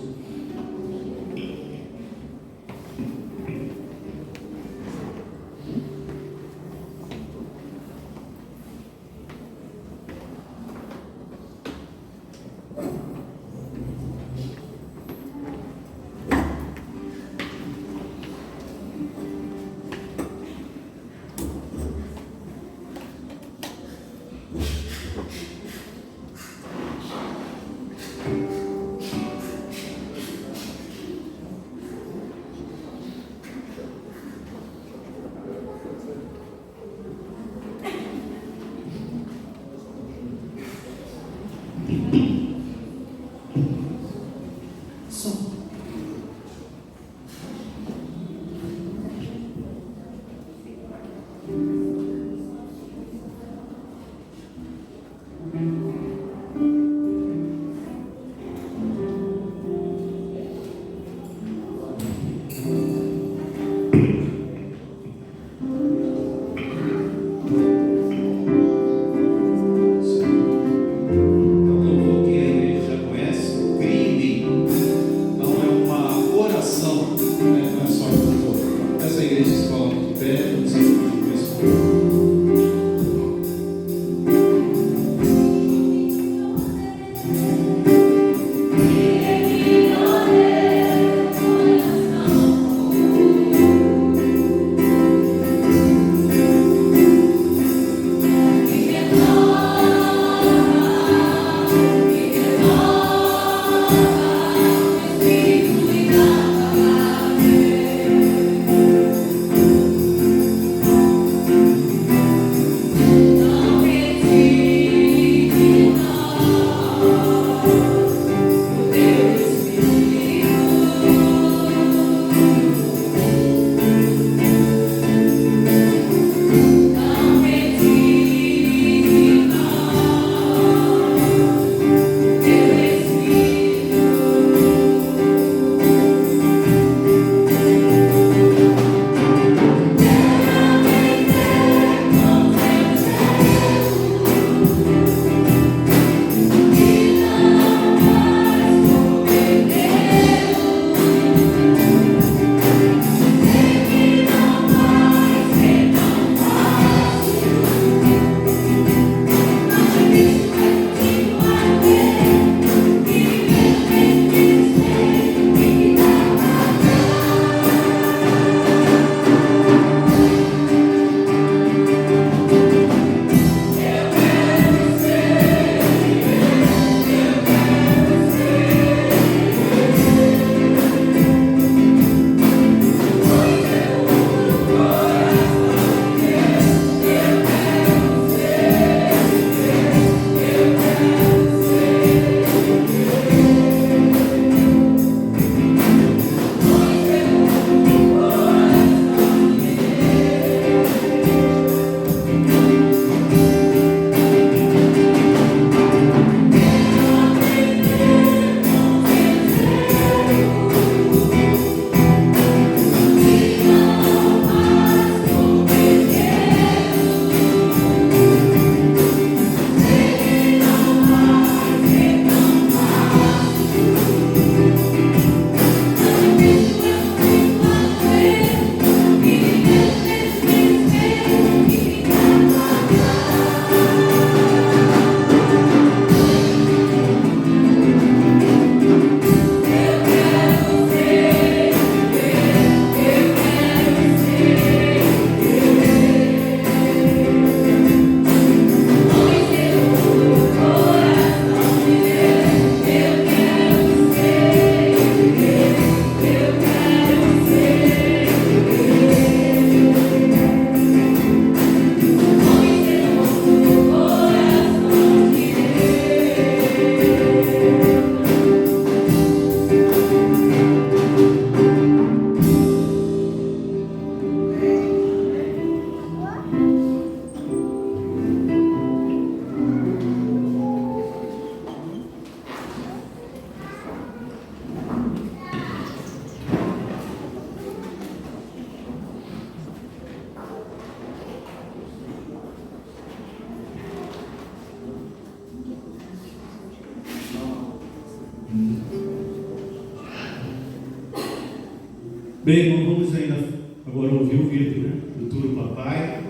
A: Bem, irmão, vamos ainda agora ouvir o Vitor, né? Futuro papai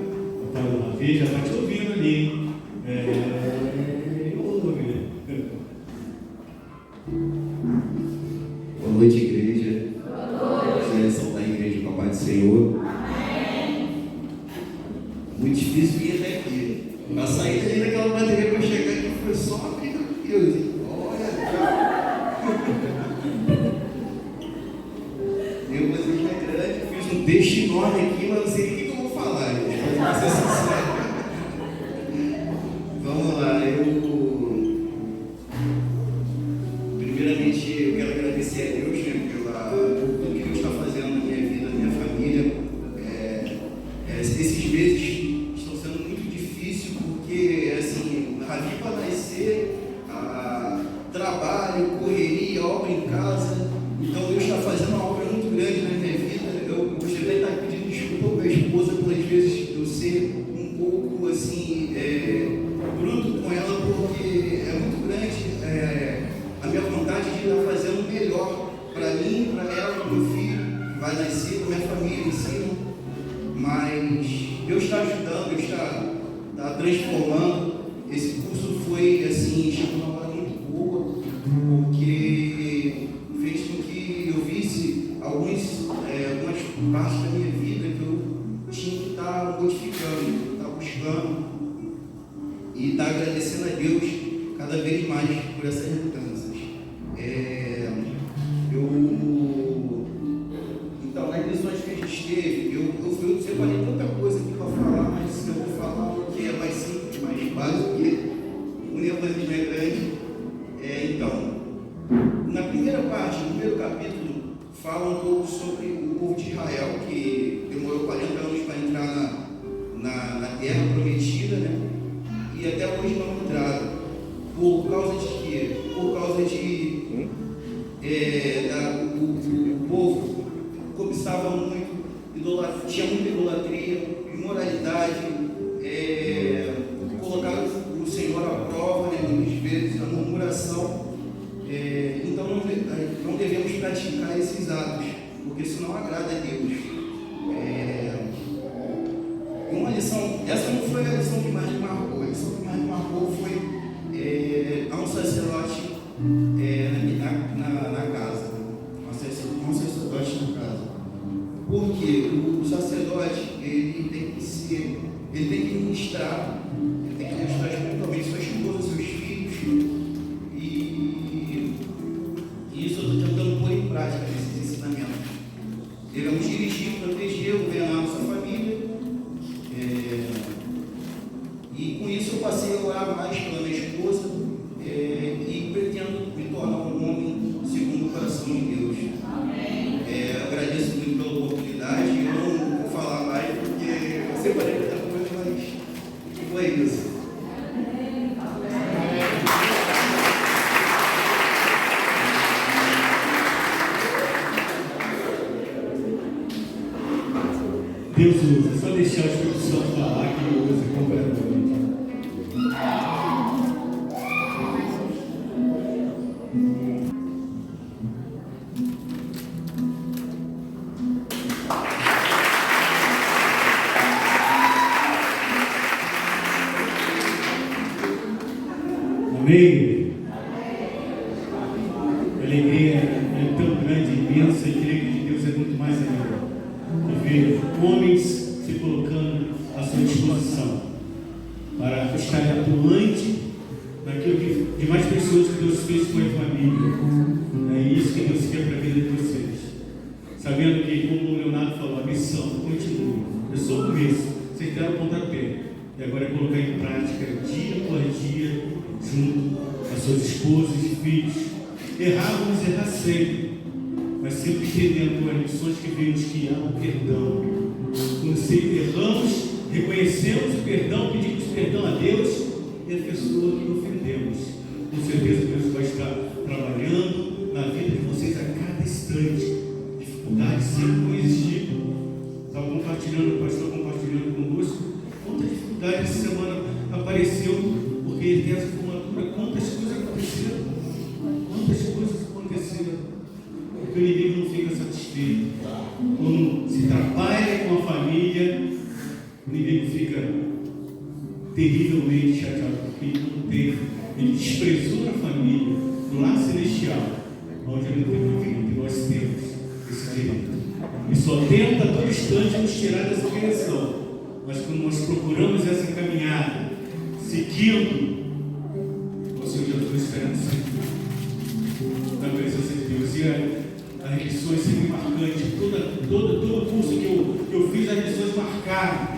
A: do Ravi, já está te ouvindo ali. Ouve, né?
C: Boa noite, igreja. Vocês são da igreja do Papai do Senhor. Muito difícil vir até aqui. A saída ali daquela bateria para chegar aqui foi só uma briga com Deus. Olha, meu desejo é grande. Fiz um texto enorme aqui, mas não sei o que eu vou falar. Para ser sincero. Vamos lá. Primeiramente, eu quero agradecer a Deus, né, por tudo que Deus está fazendo na minha vida, na minha família. Esses meses estão sendo muito difíceis porque, assim, Ravi para nascer, trabalho, correria, obra em casa. Então, Deus está fazendo uma obra muito grande na minha vida. Eu gostaria de estar pedindo desculpa à minha esposa pelas vezes eu ser um pouco, assim, bruto com ela, porque é muito grande a minha vontade de estar fazendo o melhor para mim, para ela, para o meu filho, que vai nascer, para minha família em cima. Mas Deus está ajudando, Deus está transformando. Esse curso foi, assim, chegou numa hora muito boa, porque fez com que eu visse algumas partes da minha vida que eu tinha que estar modificando, estar buscando e estar agradecendo a Deus cada vez mais por essas mudanças. Então, nas lições que a gente teve, eu separei tanta coisa aqui para falar, mas eu vou falar o que é mais simples, mais básico, porque o nervosismo é grande. Então, na primeira parte, no primeiro capítulo, fala um pouco sobre o povo de Israel, que demorou 40 anos para entrar na terra prometida, né? E até hoje não entraram. Por causa de quê? Por causa de o povo cobiçava muito, tinha muita idolatria, imoralidade, colocaram o Senhor à prova, né, muitas vezes, a murmuração. Então não devemos praticar esses atos, porque isso não agrada a Deus. Uma lição, essa não foi a lição que mais me marcou. A lição que mais me marcou foi há um sacerdote na casa, um sacerdote na casa. Porque o sacerdote ele tem que ministrar espiritualmente sua esposa, seus filhos, e isso eu estou tentando pôr em prática nesses ensinamentos. Devemos dirigir, proteger, governar a nossa família. E com isso eu passei a orar mais pela minha esposa e pretendo me tornar um homem segundo o coração de Deus. Agradeço muito pela oportunidade. Eu não vou falar mais porque eu separei muita coisa, mas foi isso.
A: Deus usa, só deixar o Espírito Santo falar que ele usa completamente. Amém? A alegria é tão grande, imensa, e creio que Deus é muito mais ainda. E ver homens se colocando à sua disposição para estar atuante naquilo que de mais pessoas que Deus fez com a família. É isso que Deus quer para a vida de vocês. Sabendo que, como o Leonardo falou, a missão continua. É só o começo. Vocês deram o pontapé. E agora é colocar em prática dia por dia, junto às suas esposas e filhos. Errar, vamos errar sempre, mas sempre entendendo as lições que vemos que há o perdão. Quando erramos, reconhecemos o perdão, pedimos perdão a Deus e a pessoa que ofendemos. Com certeza Deus vai estar trabalhando na vida de vocês a cada instante. Dificuldades sempre vão existir. Estava compartilhando, o pastor compartilhando conosco quanta dificuldade essa semana apareceu, porque ele tem essa formatura, quantas coisas aconteceram. Porque o inimigo não fica satisfeito. ele fica terrivelmente chateado porque ele não teve, ele desprezou a família do lar celestial, onde ele teve o direito, e nós temos esse direito. E só tenta a todo instante nos tirar dessa direção. Mas quando nós procuramos essa caminhada, seguindo o Senhor Jesus, esperando sempre na presença de Deus. E as lições sempre marcantes, todo curso que eu fiz, as lições marcaram.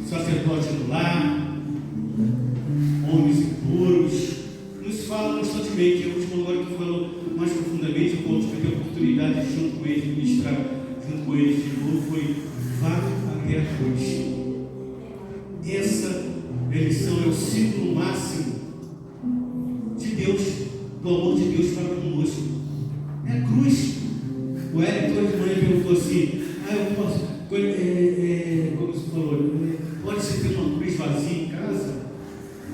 A: Sacerdote no lar, homens impuros, nos falam constantemente. O último agora que falou mais profundamente, eu tive a oportunidade de junto com eles, ministrar junto com eles de novo, foi vá até a cruz. Essa lição é o símbolo máximo de Deus, do amor de Deus para conosco. É a cruz. O Hélio hoje de manhã perguntou assim: eu posso, como você falou, pode-se ter uma cruz vazia em casa?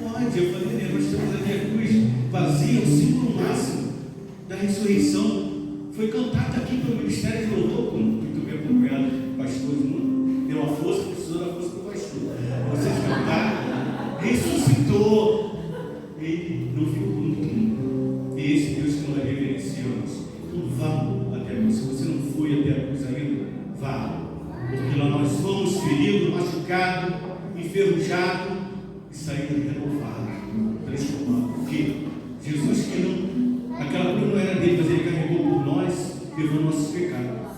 A: Pode. Eu falei, nós temos aqui a cruz vazia, o símbolo máximo da ressurreição. Foi cantado aqui pelo Ministério de Louvor, muito bem acompanhado, pastores, não deu uma força, precisou da força do pastor. Vocês cantaram, ressuscitou, ele não ficou no túmulo. E esse Deus que nós reverenciamos. Então vá até a cruz. Se você não foi até a cruz ainda, vá. Porque lá nós fomos feridos, machucados, enferrujados e saímos renovados, transformados. Porque Jesus que não, aquela cruz não era dele, mas ele carregou por nós, levou nossos pecados.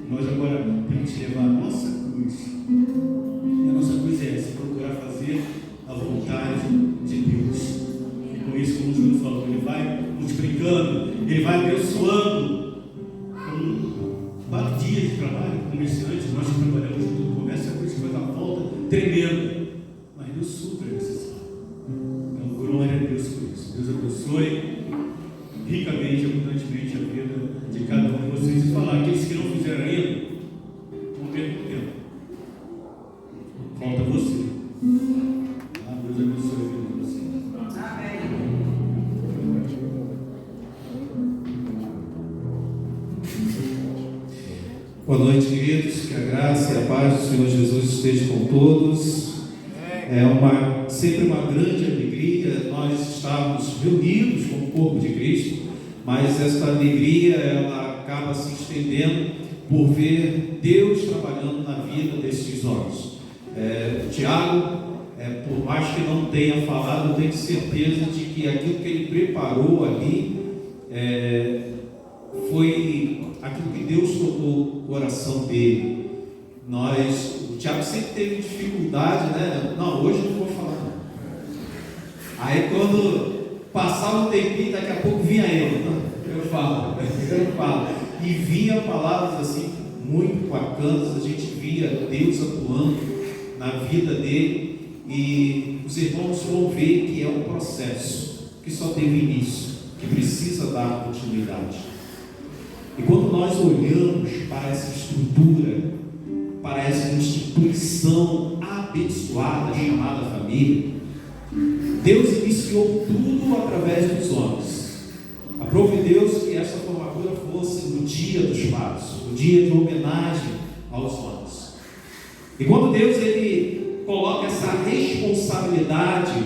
A: Nós agora temos que levar a nossa cruz. E a nossa cruz é essa, procurar fazer a vontade de Deus. E com isso, como o Júlio falou, ele vai multiplicando, ele vai abençoando. Com 4 dias de trabalho, comerciante, nós que trabalhamos no comércio, a cruz faz uma volta tremenda. Mas Deus supra a necessidade. Então, glória a Deus por isso. Deus abençoe ricamente, abundantemente a vida de cada um de vocês. E falar, aqueles que não fizeram ainda, vão perder tempo. Falta você. Deus abençoe a vida de vocês.
F: Boa noite, queridos. Que a graça e a paz do Senhor Jesus esteja com todos. É sempre uma grande alegria nós estarmos reunidos como corpo de Cristo, mas esta alegria ela acaba se estendendo por ver Deus trabalhando na vida destes homens. O Tiago, por mais que não tenha falado, eu tenho certeza de que aquilo que ele preparou ali foi aquilo que Deus tocou o coração dele. O Tiago sempre teve dificuldade, né? Não, hoje eu não vou falar. Aí quando passava um tempinho, daqui a pouco vinha ele, eu falo. E vinha palavras assim muito bacanas, a gente via Deus atuando na vida dele, e os irmãos vão ver que é um processo que só teve início, que precisa dar continuidade. E quando nós olhamos para essa estrutura, para essa instituição abençoada chamada família, Deus iniciou tudo através dos homens. Aprove Deus que essa formatura fosse no dia dos pais, no dia de homenagem aos homens. E quando Deus ele coloca essa responsabilidade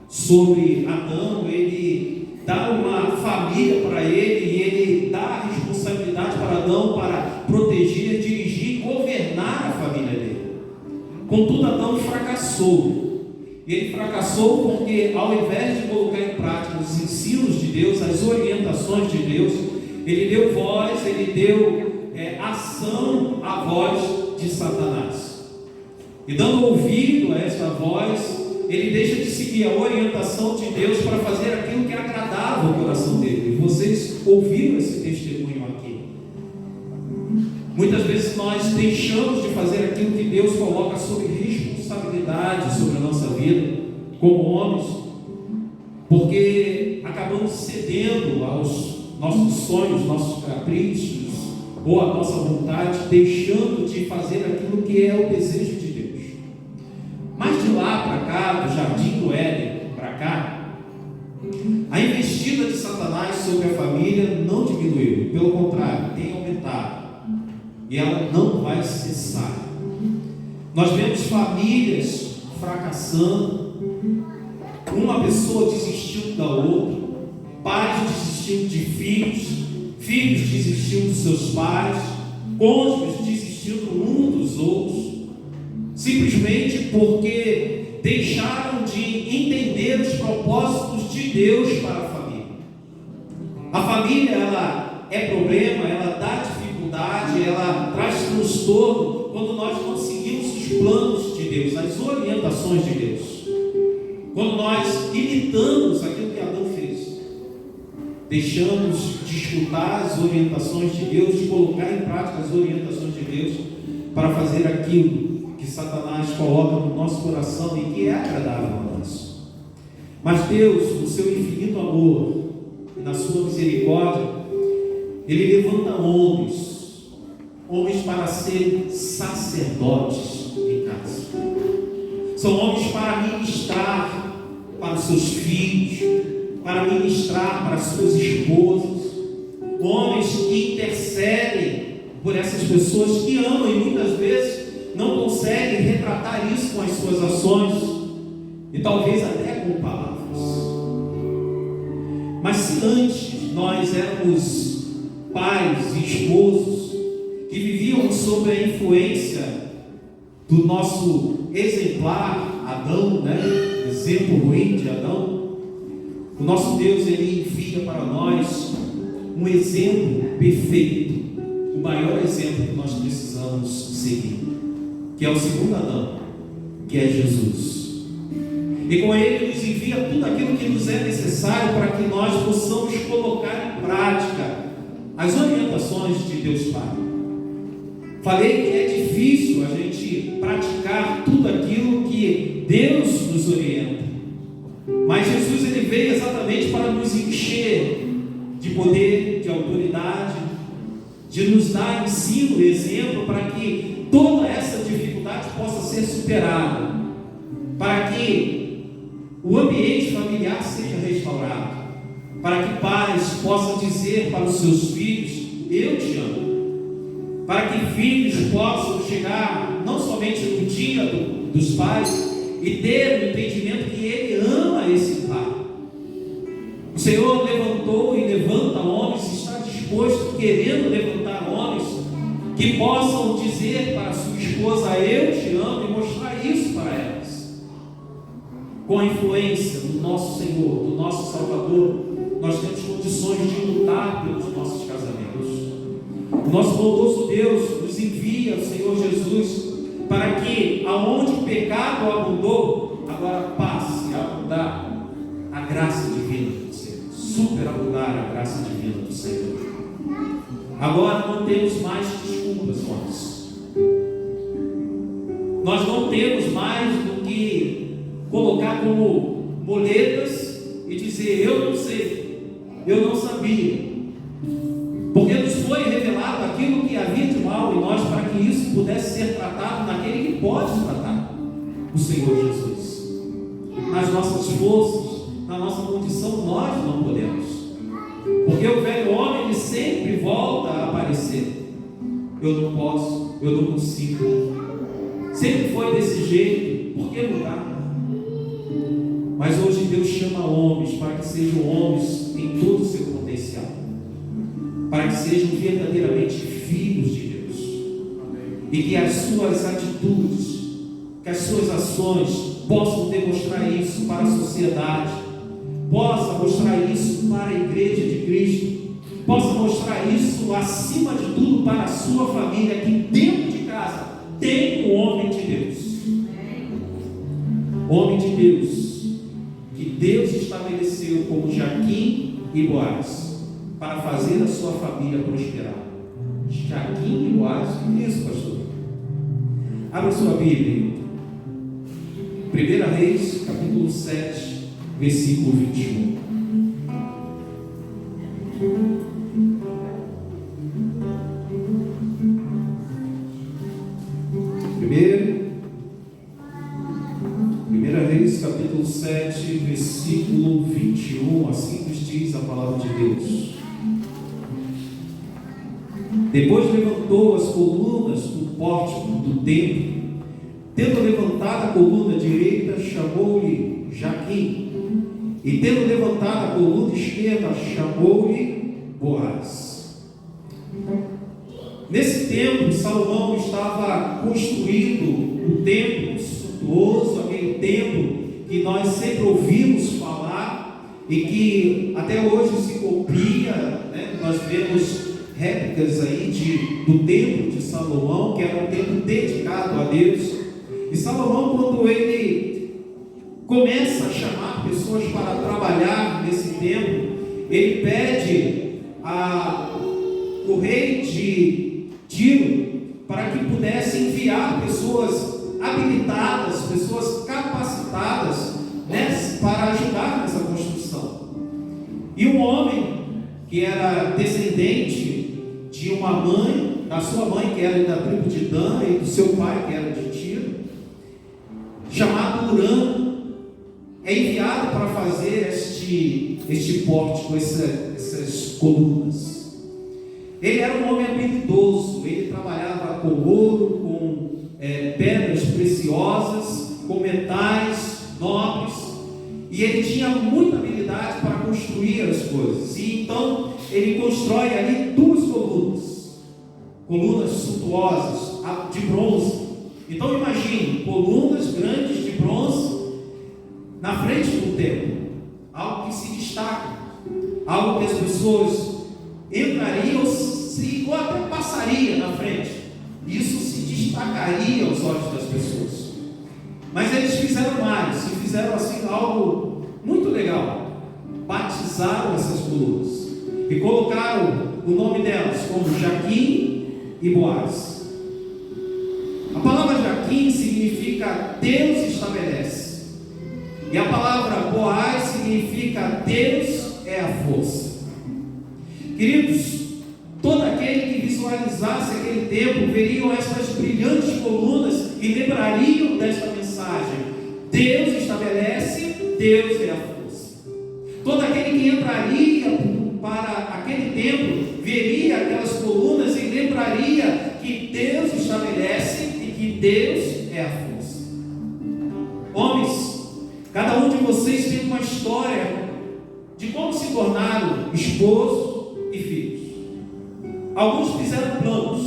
F: sobre Adão, ele dá uma família para ele, e ele dá a responsabilidade para Adão para proteger, dirigir e governar a família dele. Contudo, Adão fracassou. E ele fracassou porque, ao invés de colocar em prática os ensinos de Deus, as orientações de Deus, ele deu voz, ele deu ação à voz de Satanás. E dando ouvido a esta voz, ele deixa de seguir a orientação de Deus para fazer aquilo que agradava o coração dele. E vocês ouviram esse testemunho aqui. Muitas vezes nós deixamos de fazer aquilo que Deus coloca sob responsabilidade sobre a nossa vida, como homens, porque acabamos cedendo aos nossos sonhos, nossos caprichos, ou a nossa vontade, deixando de fazer aquilo que é o desejo de Deus. Mas de lá para cá, do jardim do Éden para cá, a investida de Satanás sobre a família não diminuiu, pelo contrário, tem aumentado, e ela não vai cessar. Nós vemos famílias fracassando, uma pessoa desistindo da outra, pais desistindo de filhos, filhos desistindo dos seus pais, cônjuges desistindo um dos outros, simplesmente porque deixaram de entender os propósitos de Deus para a família. A família, ela é problema, ela dá dificuldade, ela traz transtorno quando nós não seguimos os planos de Deus, as orientações de Deus. Quando nós imitamos aquilo que Adão fez, deixamos de escutar as orientações de Deus, de colocar em prática as orientações de Deus para fazer aquilo que Satanás coloca no nosso coração e que é agradável a nós. Mas Deus, no seu infinito amor e na sua misericórdia, Ele levanta homens para serem sacerdotes em casa. São homens para ministrar para os seus filhos, para ministrar para as suas esposas, homens que intercedem por essas pessoas que amam e muitas vezes não conseguem retratar isso com as suas ações e talvez até com palavras. Mas se antes nós éramos pais e esposos que vivíamos sob a influência do nosso exemplar Adão, exemplo ruim de Adão, o nosso Deus, Ele envia para nós um exemplo perfeito, o maior exemplo que nós precisamos seguir, que é o segundo Adão, que é Jesus. E com Ele nos envia tudo aquilo que nos é necessário para que nós possamos colocar em prática as orientações de Deus Pai. Falei que é difícil a gente praticar tudo aquilo que Deus nos orienta, mas Jesus, Ele veio exatamente para nos encher de poder, de autoridade, de nos dar ensino, exemplo, para que toda essa dificuldade possa ser superada, para que o ambiente familiar seja restaurado, para que pais possam dizer para os seus filhos: eu te amo, para que filhos possam chegar não somente no dia dos pais e ter o entendimento que Ele ama esse pai. O Senhor levantou e levanta homens, está disposto, querendo levantar homens que possam dizer para a sua esposa: eu te amo, e mostrar isso para elas. Com a influência do nosso Senhor, do nosso Salvador, nós temos condições de lutar pelos nossos casamentos. O nosso bondoso Deus nos envia o Senhor Jesus para que, aonde o pecado abundou, agora passe a abundar a graça divina do Senhor, superabundar a graça divina do Senhor. Agora não temos mais desculpas, irmãos. Nós não temos mais do que colocar como moletas e dizer: eu não sei, eu não sabia. Porque nos foi revelado aquilo que havia de mal em nós, para que isso pudesse ser tratado naquele que pode tratar, o Senhor Jesus. Nas nossas forças, na nossa condição, nós não podemos. Porque o velho homem, ele sempre volta a aparecer. Eu não posso, eu não consigo. Sempre foi desse jeito, por que mudar? Mas hoje Deus chama homens para que sejam homens em todo o seu potencial, para que sejam verdadeiramente filhos de Deus. E que as suas atitudes, que as suas ações possam demonstrar isso para a sociedade, possa mostrar isso para a igreja de Cristo, possa mostrar isso acima de tudo para a sua família, que dentro de casa tem um homem de Deus. Homem de Deus, que Deus estabeleceu como Jaquim e Boaz, para fazer a sua família prosperar. Jaquim e Boaz, o que é isso, pastor? Abra sua Bíblia. 1 Reis, capítulo 7, versículo 21. Primeira Reis, capítulo 7, versículo 21, assim nos diz a palavra de Deus. Depois levantou as colunas do pórtico do templo Tendo levantado a coluna direita, chamou-lhe Jaquim. E tendo levantado a coluna esquerda, chamou-lhe Boaz. Nesse tempo, Salomão estava construindo um templo suntuoso, aquele templo que nós sempre ouvimos falar e que até hoje se copia, né? Nós vemos réplicas aí do templo de Salomão, que era um templo dedicado a Deus. E Salomão, quando ele começa a chamar pessoas para trabalhar nesse templo, ele pede o rei de Tiro para que pudesse enviar pessoas habilitadas, pessoas capacitadas, né, para ajudar nessa construção. E um homem que era descendente de uma mãe, da sua mãe que era da tribo de Dan e do seu pai que era de Tiro, chamado Urã, é enviado para fazer este pórtico, essas colunas. Ele era um homem habilidoso, ele trabalhava com ouro, com pedras preciosas, com metais nobres, e ele tinha muita habilidade para construir as coisas. E então ele constrói ali 2 colunas suntuosas de bronze. Então imagine, colunas grandes de bronze na frente do templo, algo que se destaca, algo que as pessoas entrariam ou até passaria na frente. Isso se destacaria aos olhos das pessoas. Mas eles fizeram mais, e fizeram assim algo muito legal. Batizaram essas colunas e colocaram o nome delas como Jaquim e Boaz. A palavra Jaquim significa Deus estabelece, e a palavra Boaz significa Deus é a força. Queridos, todo aquele que visualizasse aquele templo veriam estas brilhantes colunas e lembrariam desta mensagem: Deus estabelece, Deus é a força. Todo aquele que entraria para aquele templo veria aquelas colunas e lembraria que Deus estabelece e que Deus é a força. Homens, cada um de vocês tem uma história de como se tornaram esposo e filhos. Alguns fizeram planos,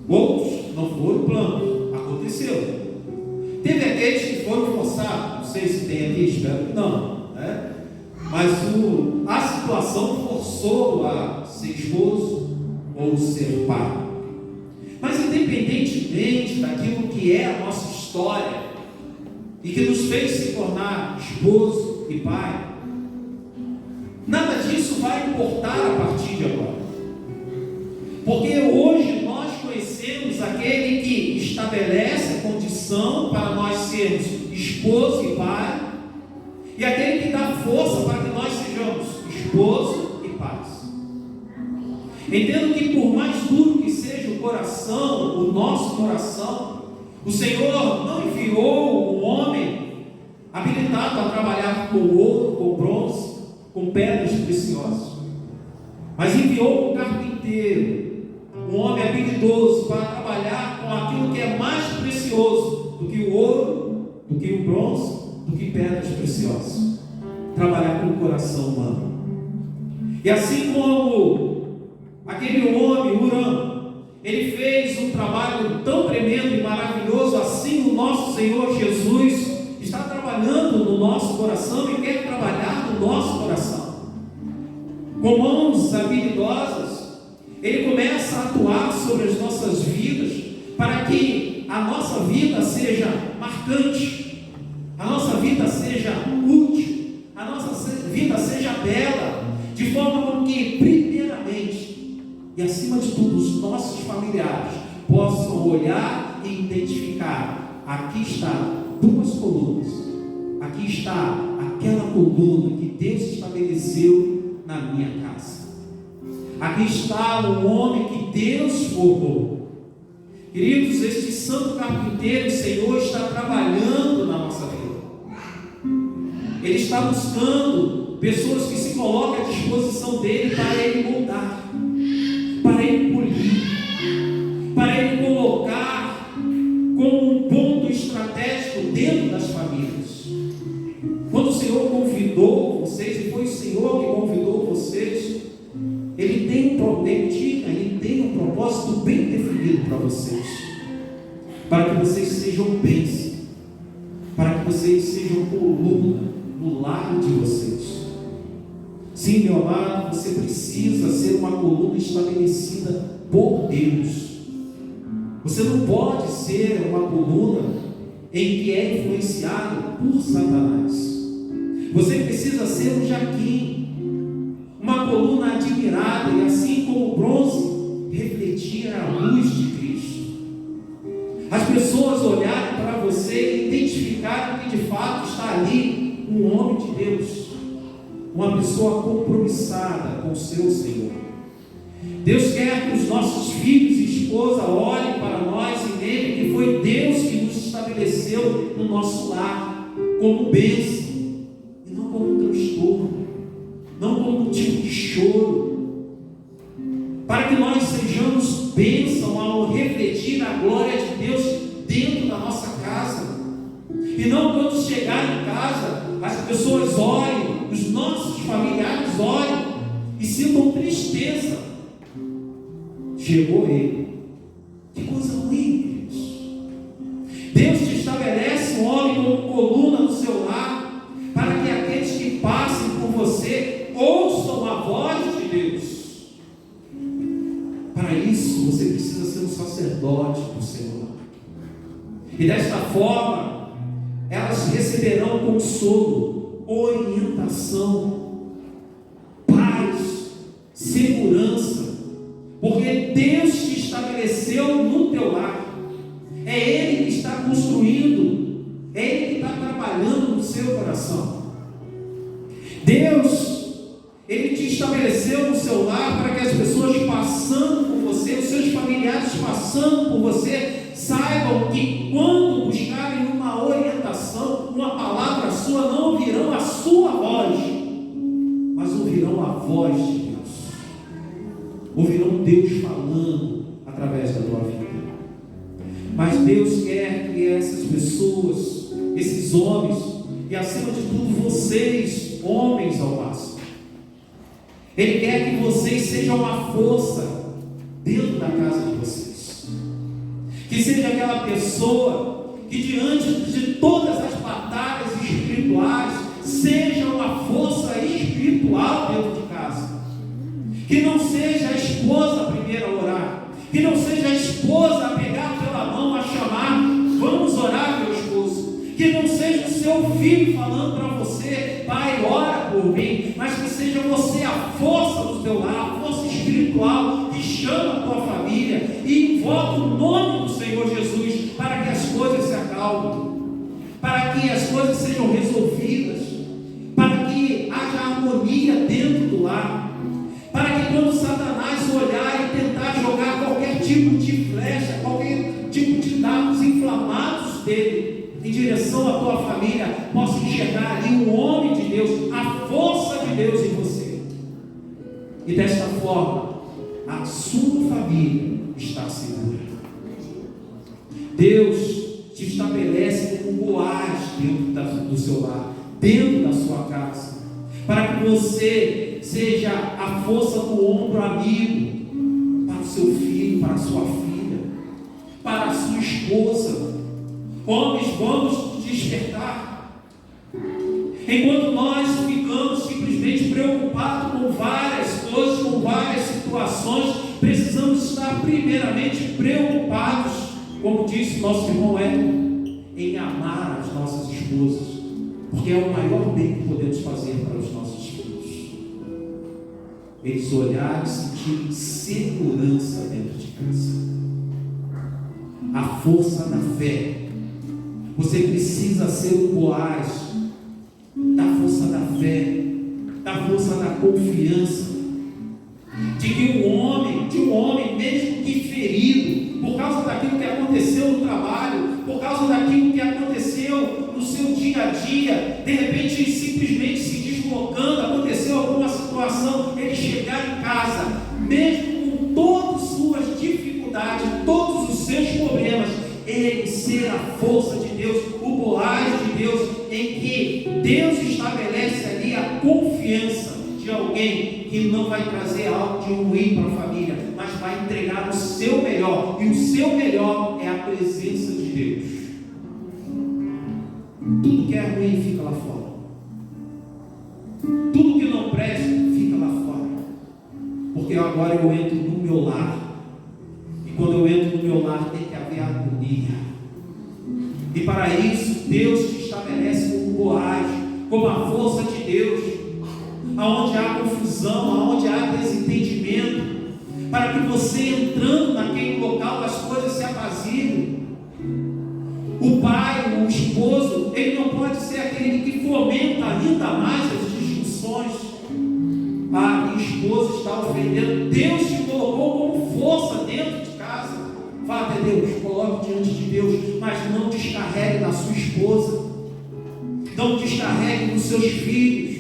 F: outros não foram planos, aconteceu. Teve aqueles que foram forçados, não sei se tem aqui, espero que não, né? Mas a situação forçou a ser esposo ou ser pai. Mas independentemente daquilo que é a nossa história e que nos fez se tornar esposo e pai, nada disso vai importar a partir de agora. Porque hoje nós conhecemos aquele que estabelece a condição para nós sermos esposo e pai, e aquele que dá força para que nós sejamos esposo e pais. Entendo que por mais duro que seja o coração, o nosso coração, o Senhor não enviou um homem habilitado a trabalhar com ouro, com bronze, com pedras preciosas, mas enviou um carpinteiro, um homem habilidoso para trabalhar com aquilo que é mais precioso do que o ouro, do que o bronze, do que pedras preciosas. Trabalhar com o coração humano. E assim como aquele homem, Urã, ele fez um trabalho tão tremendo e maravilhoso, assim o nosso Senhor Jesus está trabalhando no nosso coração e quer trabalhar no nosso coração. Com mãos habilidosas, Ele começa a atuar sobre as nossas vidas para que a nossa vida seja marcante, a nossa vida seja útil, a nossa vida seja bela, de forma com que, primeiramente e acima de tudo, os nossos familiares possam olhar e identificar: aqui está 2 colunas, aqui está aquela coluna que Deus estabeleceu na minha casa. Aqui está um homem que Deus formou. Queridos, este santo carpinteiro, o Senhor, está trabalhando na nossa vida. Ele está buscando pessoas que se colocam à disposição dele para ele moldar, para ele polir, para ele colocar como um
J: hoje dentro das famílias. Quando o Senhor convidou vocês, e foi o Senhor que convidou vocês, Ele tem um propósito bem definido para vocês, para que vocês sejam bênção, para que vocês sejam coluna no lar de vocês. Sim, meu amado, você precisa ser uma coluna estabelecida por Deus. Você não pode ser uma coluna em que é influenciado por Satanás. Você precisa ser um Jaquim, uma coluna admirada, e assim como o bronze, refletir a luz de Cristo. As pessoas olharem para você e identificarem que de fato está ali um homem de Deus, uma pessoa compromissada com o seu Senhor. Deus quer que os nossos filhos e esposa olhem para nós e lembrem que foi Deus que nos estabeleceu no nosso lar como bênção, e não como um transtorno, não como um tipo de choro, para que nós sejamos bênção ao refletir a glória de Deus dentro da nossa casa, e não quando chegar em casa as pessoas olhem, os nossos familiares olhem e sintam tristeza. Chegou Ele. Que coisa ruim, queridos. Deus te estabelece um homem como coluna no seu lar, para que aqueles que passem por você ouçam a voz de Deus. Para isso, você precisa ser um sacerdote do Senhor. E desta forma, elas receberão consolo, orientação, paz, segurança, porque Deus te estabeleceu no teu lar. É Ele que está construindo, é Ele que está trabalhando no seu coração. Deus, Ele te estabeleceu no seu lar para que as pessoas passando por você, os seus familiares passando por você, saibam que quando buscarem uma orientação, uma palavra sua, não ouvirão a sua voz, mas ouvirão a voz de Deus. Ouvirão Deus falando através da tua vida. Mas Deus quer que essas pessoas, esses homens, e acima de tudo vocês, homens ao máximo, Ele quer que vocês sejam uma força dentro da casa de vocês. Que seja aquela pessoa que diante de todas as batalhas espirituais, seja uma força espiritual dentro de casa. Que não seja a esposa a primeira a orar, que não seja a esposa a pegar pela mão, a chamar, vamos orar, meu esposo. Que não seja o seu filho falando para você, pai, ora por mim, mas que seja você a força do teu lar, a força espiritual que chama a tua família e invoca o nome do Senhor Jesus para que as coisas se acalmem, para que as coisas sejam resolvidas, para que haja harmonia dentro do lar, para que quando Satanás olhar e tentar jogar qualquer tipo de flecha, qualquer tipo de dados inflamados dele em direção à tua família, possa enxergar ali um homem de Deus, a força de Deus em você. E desta forma, a sua família está segura. Deus te estabelece como Boaz dentro do seu lar, dentro da sua casa, para que você seja a força do ombro amigo para o seu filho, para a sua filha, para a sua esposa. Homens, vamos despertar. Enquanto nós ficamos simplesmente preocupados com várias coisas, com várias situações, precisamos estar primeiramente preocupados, como disse nosso irmão Edson, em amar as nossas esposas, porque é o maior bem que podemos fazer para os nossos filhos. Eles olharem e sentirem segurança dentro de casa. A força da fé. Você precisa ser o Boaz da força da fé, da força da confiança, de que um homem mesmo que ferido, por causa daquilo que aconteceu no trabalho, por causa daquilo que aconteceu no seu dia a dia, de repente simplesmente se deslocando, aconteceu alguma situação, ele chegar em casa, mesmo com todas as suas dificuldades, todos os seus problemas, ele ser a força de Deus, o Boaz Deus, em que Deus estabelece ali a confiança de alguém que não vai trazer algo de ruim para a família, mas vai entregar o seu melhor, e o seu melhor é a presença de Deus. Tudo que é ruim fica lá fora, tudo que não presta fica lá fora, porque agora eu entro no meu lar, e quando eu entro no meu lar tem que haver harmonia, e para isso Deus te estabelece como Boaz, como a força de Deus, aonde há confusão, aonde há desentendimento, para que você entrando naquele local as coisas se apaziguem. O pai, o esposo, ele não pode ser aquele que fomenta ainda mais as discussões. Minha esposa está ofendendo. Deus te colocou como força dentro de casa. Vá até Deus, coloque diante de Deus, mas não descarregue na sua esposa, não descarregue nos seus filhos.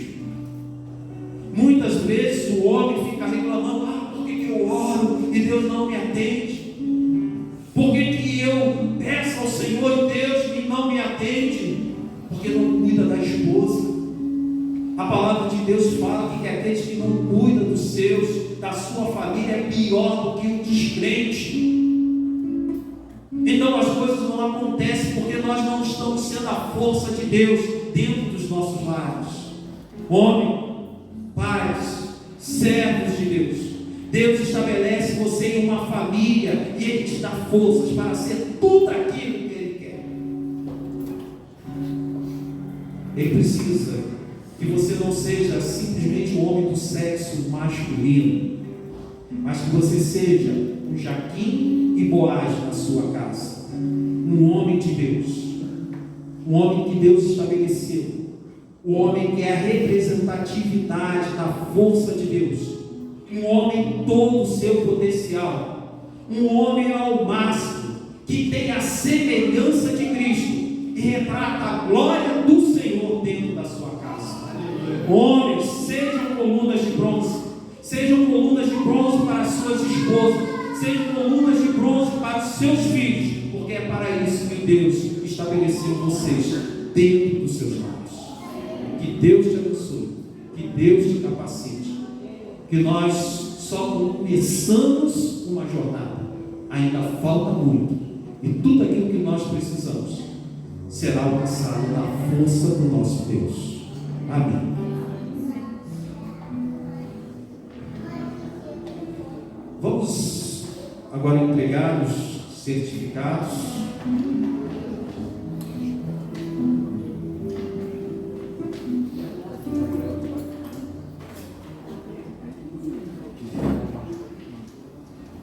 J: Muitas vezes o homem fica reclamando: por que eu oro e Deus não me atende? Por que eu peço ao Senhor e Deus não me atende? Porque não cuida da esposa. A palavra de Deus fala que aqueles que não cuidam dos seus, da sua família, é pior do que um descrente. Então as coisas não acontecem porque nós não estamos sendo a força de Deus dentro dos nossos lares. Homem, pais, servos de Deus, Deus estabelece você em uma família e Ele te dá forças para ser tudo aquilo que Ele quer. Ele precisa que você não seja simplesmente um homem do sexo masculino, mas que você seja um Jaquim e Boaz na sua casa, um homem de Deus, um homem que Deus estabeleceu, um homem que é a representatividade da força de Deus, um homem em todo o seu potencial, um homem ao máximo, que tem a semelhança de Cristo e retrata a glória do Senhor dentro da sua casa. Homens, sejam colunas de bronze, sejam colunas de bronze para as suas esposas, sejam colunas de bronze para os seus filhos, porque é para isso que Deus estabeleceu vocês dentro dos seus lares. Que Deus te abençoe, que Deus te capacite, que nós só começamos uma jornada, ainda falta muito, e tudo aquilo que nós precisamos será alcançado na força do nosso Deus. Amém. Vamos agora entregar os certificados.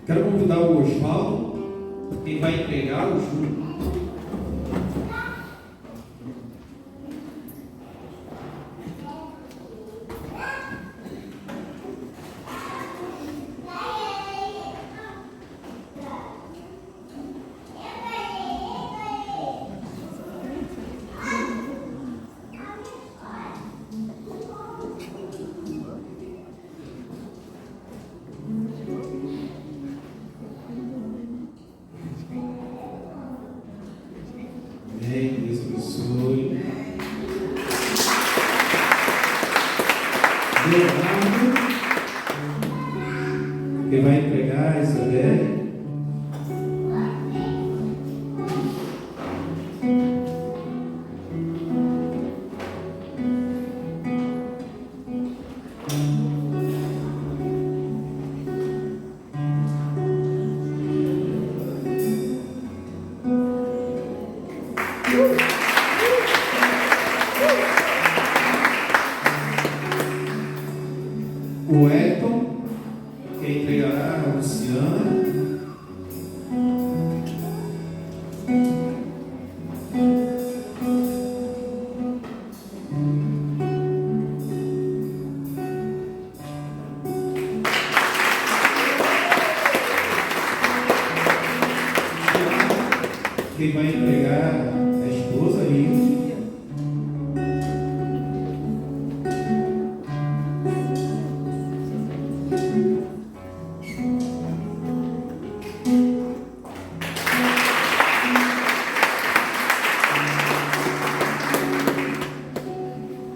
J: Quero convidar o Osvaldo, quem vai entregar o Júlio. Deus abençoe. Leonardo, que vai entregar a Isabel. O Elton, que entregará a Luciana. Quem vai entregar a esposa aí.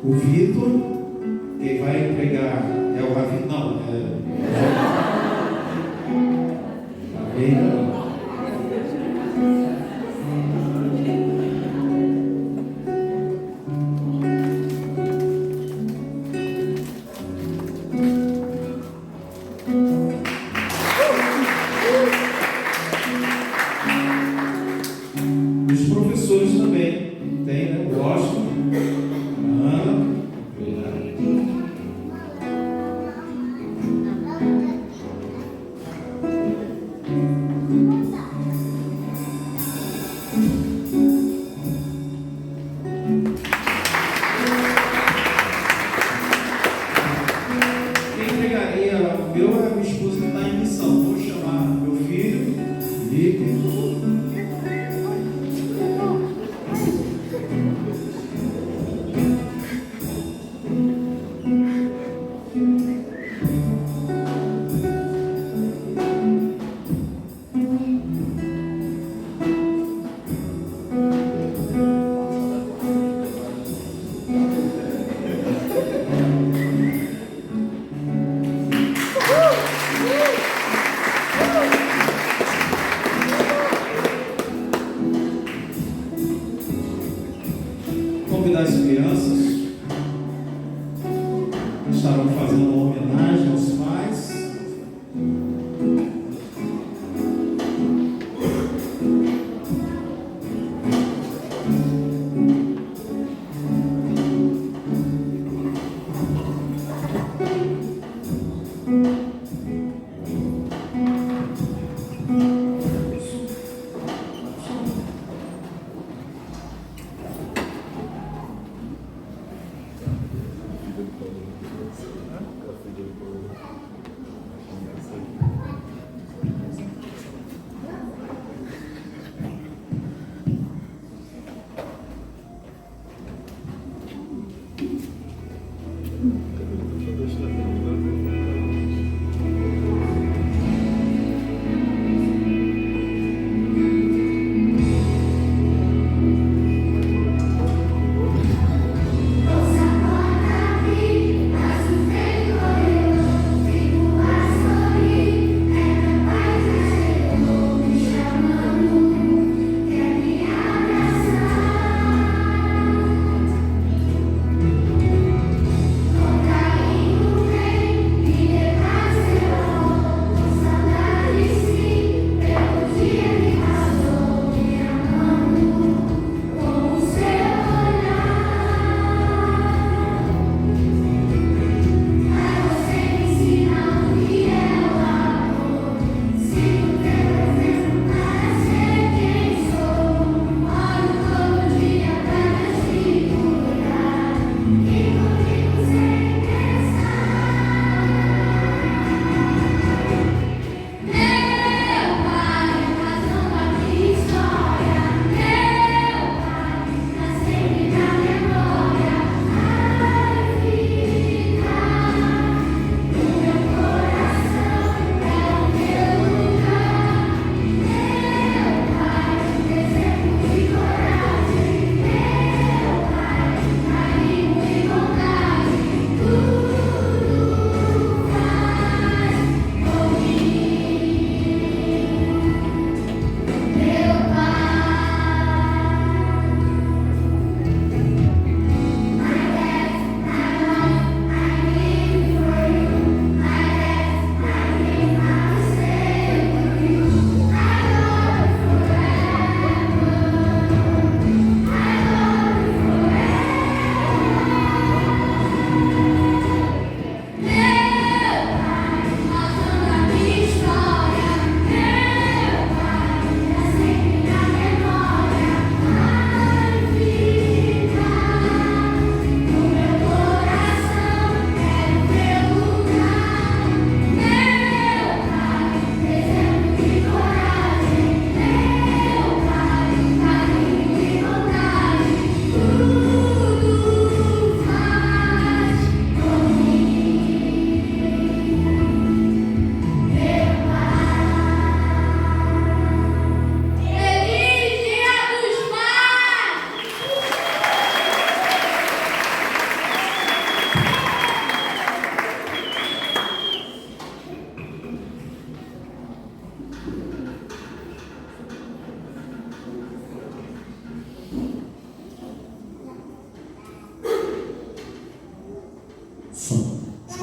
F: O Vitor, quem vai pregar é o Ravi, não, não. Os professores também tem, né? O Washington, Ana, quem pegaria o meu é a minha esposa que está em missão. Vou chamar meu filho, Felipe. Convidar as crianças, estarão fazendo uma homenagem aos pais.
B: Toca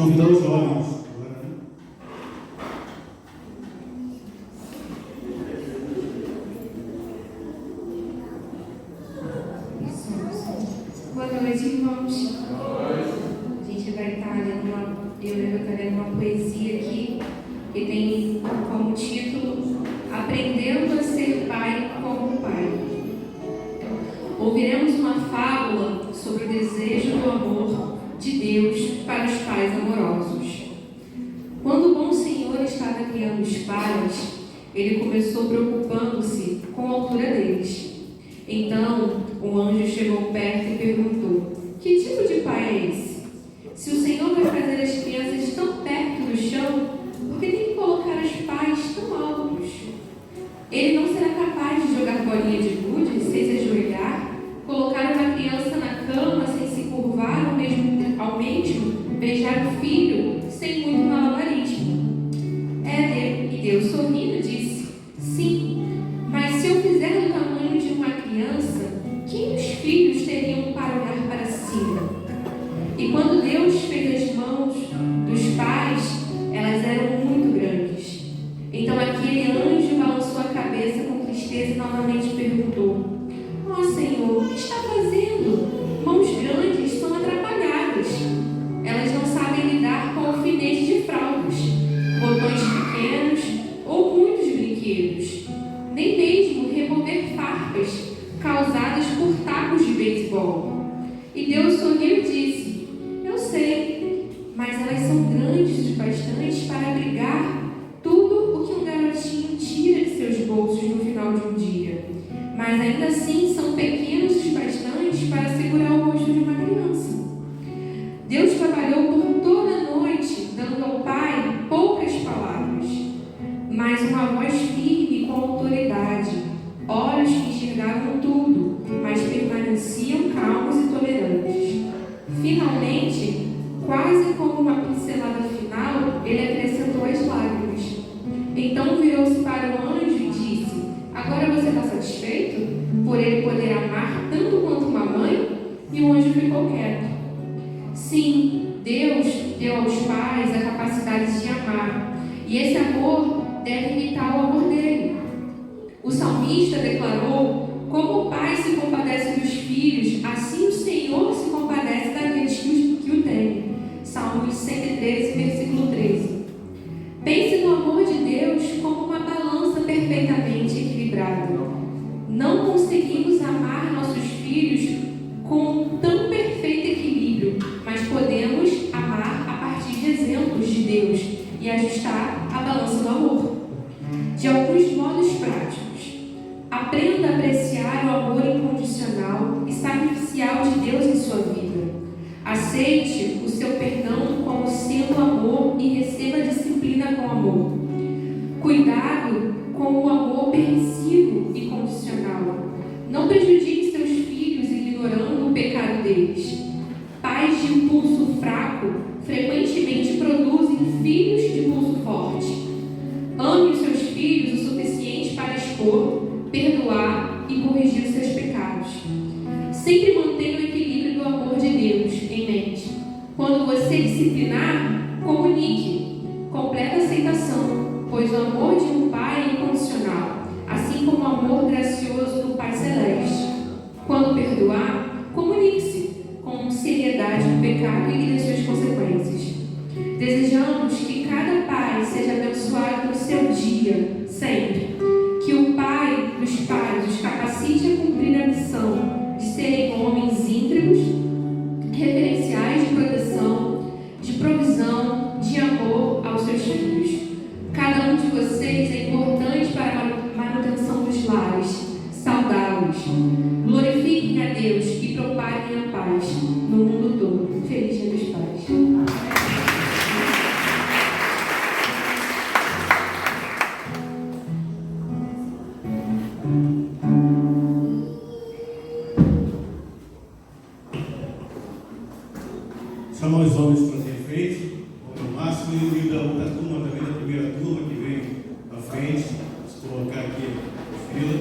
A: Convidar os jovens agora, né?
B: Boa noite, irmãos. A gente vai estar lendo uma poesia aqui que tem como título Aprendendo a Ser Pai como Pai. Ouviremos uma fábula sobre o desejo do amor de Deus para os pais amorosos. Quando o bom Senhor estava criando os pais, ele começou preocupando-se com a altura deles. Então, o anjo chegou perto e perguntou: que tipo de pai é esse? Se o Senhor vai fazer as crianças tão perto do chão, por que tem que colocar os pais tão altos? Ele não será capaz de jogar bolinha de gude sem se ajoelhar? Colocar uma criança na cama sem se curvar ao mesmo beijar o filho sem muito malabarismo? E Deus sorrindo disse: sim, mas se eu fizer do tamanho de uma criança, quem os filhos teriam para olhar para cima? E quando Deus fez as mãos dos pais, elas eram muito grandes. Então aquele anjo balançou a cabeça com tristeza e novamente perguntou: ó Senhor, o que está fazendo? Mãos grandes são atrapalhadas. Elas não sabem lidar com alfinetes de fraldas, botões pequenos ou muitos brinquedos, nem mesmo remover farpas causadas por tacos de beisebol. E Deus sorriu e disse: eu sei, mas elas são grandes o bastante para abrigar tudo o que um garotinho tira de seus bolsos no final de um dia. Mas ainda assim são pequenos o bastante para segurar o rosto de uma criança. Deus trabalhou por toda a noite, dando ao pai poucas palavras, mas uma voz firme com autoridade, olhos que enxergavam tudo, mas permaneciam calmos e tolerantes. Finalmente, quase como uma pincelada final, ele acrescentou as lágrimas. Então virou-se para o anjo e disse: agora você está satisfeito por ele poder amar tanto quanto uma mãe? E o anjo ficou quieto. Sim, Deus deu aos pais a capacidade de amar, e esse amor deve imitar o amor dele. O salmista declarou: como o pai se compadece dos filhos, assim o Senhor se compadece daqueles que o temem. Salmos 113, versículo 13. Pense no amor de Deus como uma balança perfeitamente equilibrada. Não conseguimos amar nossos filhos com tão perfeito equilíbrio, mas podemos amar a partir de exemplos de Deus e ajustar a balança do amor. De alguns modos práticos, aprenda a apreciar o amor incondicional e sacrificial de Deus em sua vida. Aceite o seu perdão como sendo amor e receba a disciplina com amor. Cuidado com o amor permissivo e condicional. Não prejudique seus filhos ignorando o pecado deles. Pais de impulso fraco frequentemente produzem filhos de impulso forte. Ame os seus filhos o suficiente para expor, perdoar e corrigir os seus pecados. Sempre mantenha o equilíbrio do amor de Deus em mente. Quando você disciplinar, comunique. Completa aceitação, pois o amor de um pai é incondicional, assim como o amor gracioso do Pai Celeste. Quando perdoar, comunique-se com seriedade o pecado e lide suas consequências. Desejamos que cada pai seja abençoado no seu dia, sempre. Que o Pai dos pais os capacite a cumprir a missão de serem homens íntegros, referenciais de proteção, de provisão, de amor aos seus filhos. Cada um de vocês é importante para a manutenção dos lares, saudáveis. Glorifiquem a Deus e propaguem a paz no mundo todo. Feliz Dia dos Pais.
A: Chamar os homens para ser frente, o máximo, e da outra turma também, da primeira turma que vem à frente, se colocar aqui na fila.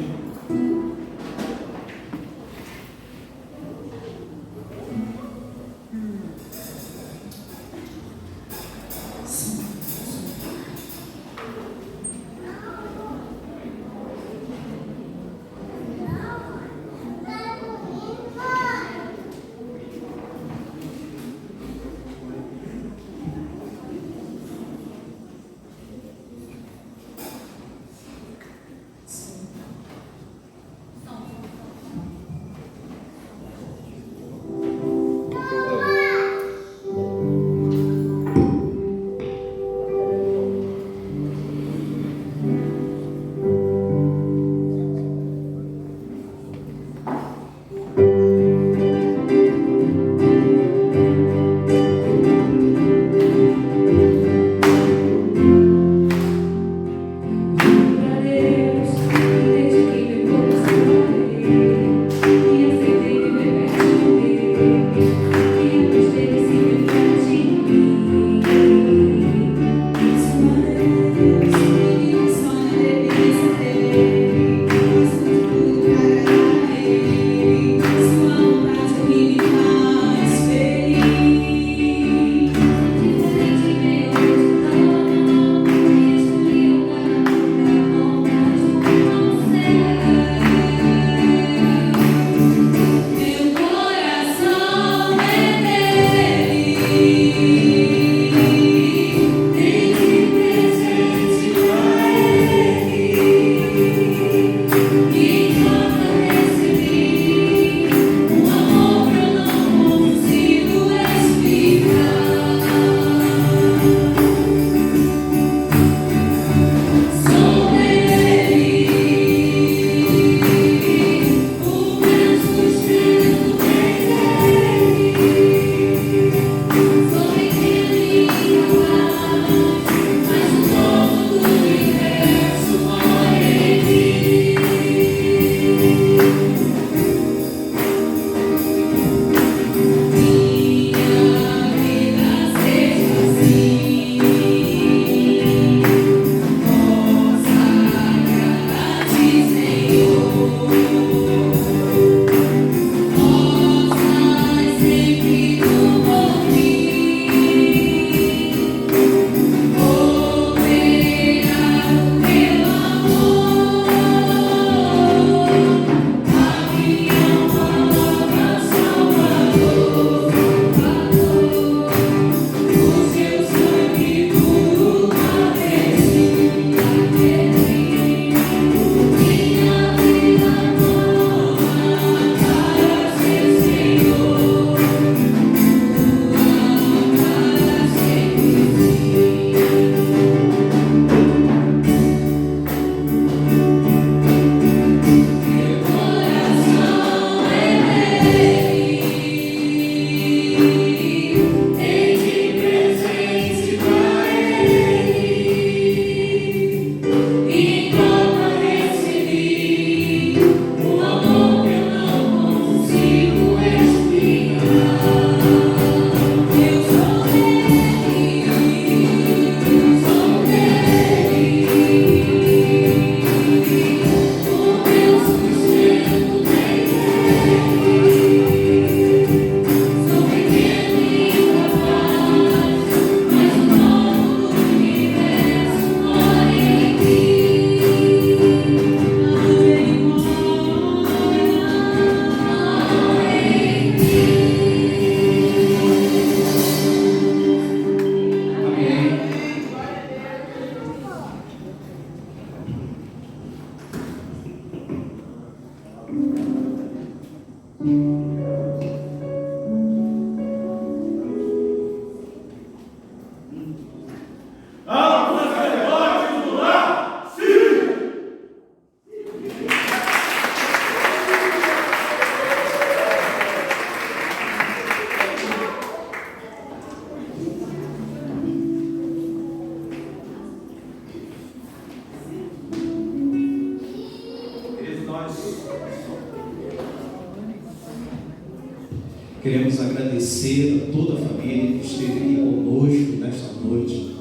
F: Queremos agradecer a toda a família que esteve aqui conosco nesta noite.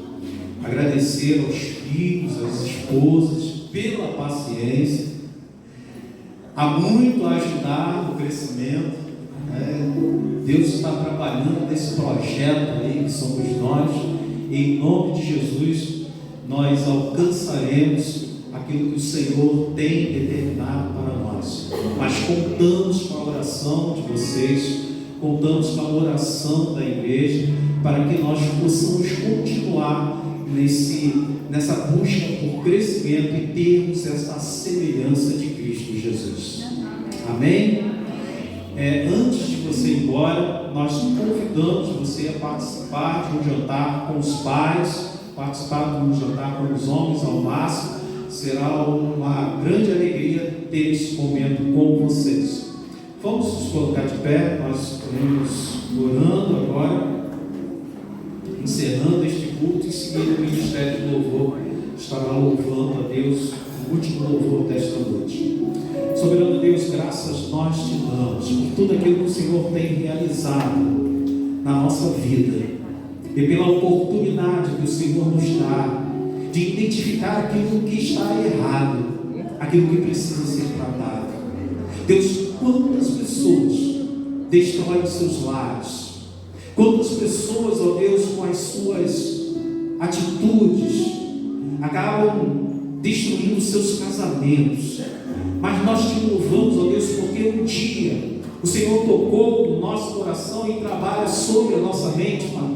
F: Agradecer aos filhos, às esposas, pela paciência. Há muito a ajudar no crescimento. Deus está trabalhando nesse projeto aí que somos nós. E em nome de Jesus, nós alcançaremos aquilo que o Senhor tem determinado para nós. Mas contamos com a oração de vocês, contamos com a oração da igreja, para que nós possamos continuar nessa busca por crescimento e termos essa semelhança de Cristo Jesus. Amém? Antes de você ir embora, nós convidamos você a participar de um jantar com os pais, participar de um jantar com os homens ao máximo. Será uma grande alegria ter esse momento com vocês. Vamos nos colocar de pé, nós estaremos orando agora, encerrando este culto, e em seguida o Ministério de Louvor estará louvando a Deus, o último louvor desta noite. Soberano Deus, graças nós te damos por tudo aquilo que o Senhor tem realizado na nossa vida e pela oportunidade que o Senhor nos dá de identificar aquilo que está errado, aquilo que precisa ser tratado. Deus, quantas pessoas destroem seus lares, quantas pessoas, ó Deus, com as suas atitudes acabam destruindo seus casamentos. Mas nós te louvamos, ó Deus, porque um dia o Senhor tocou no nosso coração e trabalha sobre a nossa mente, Pai,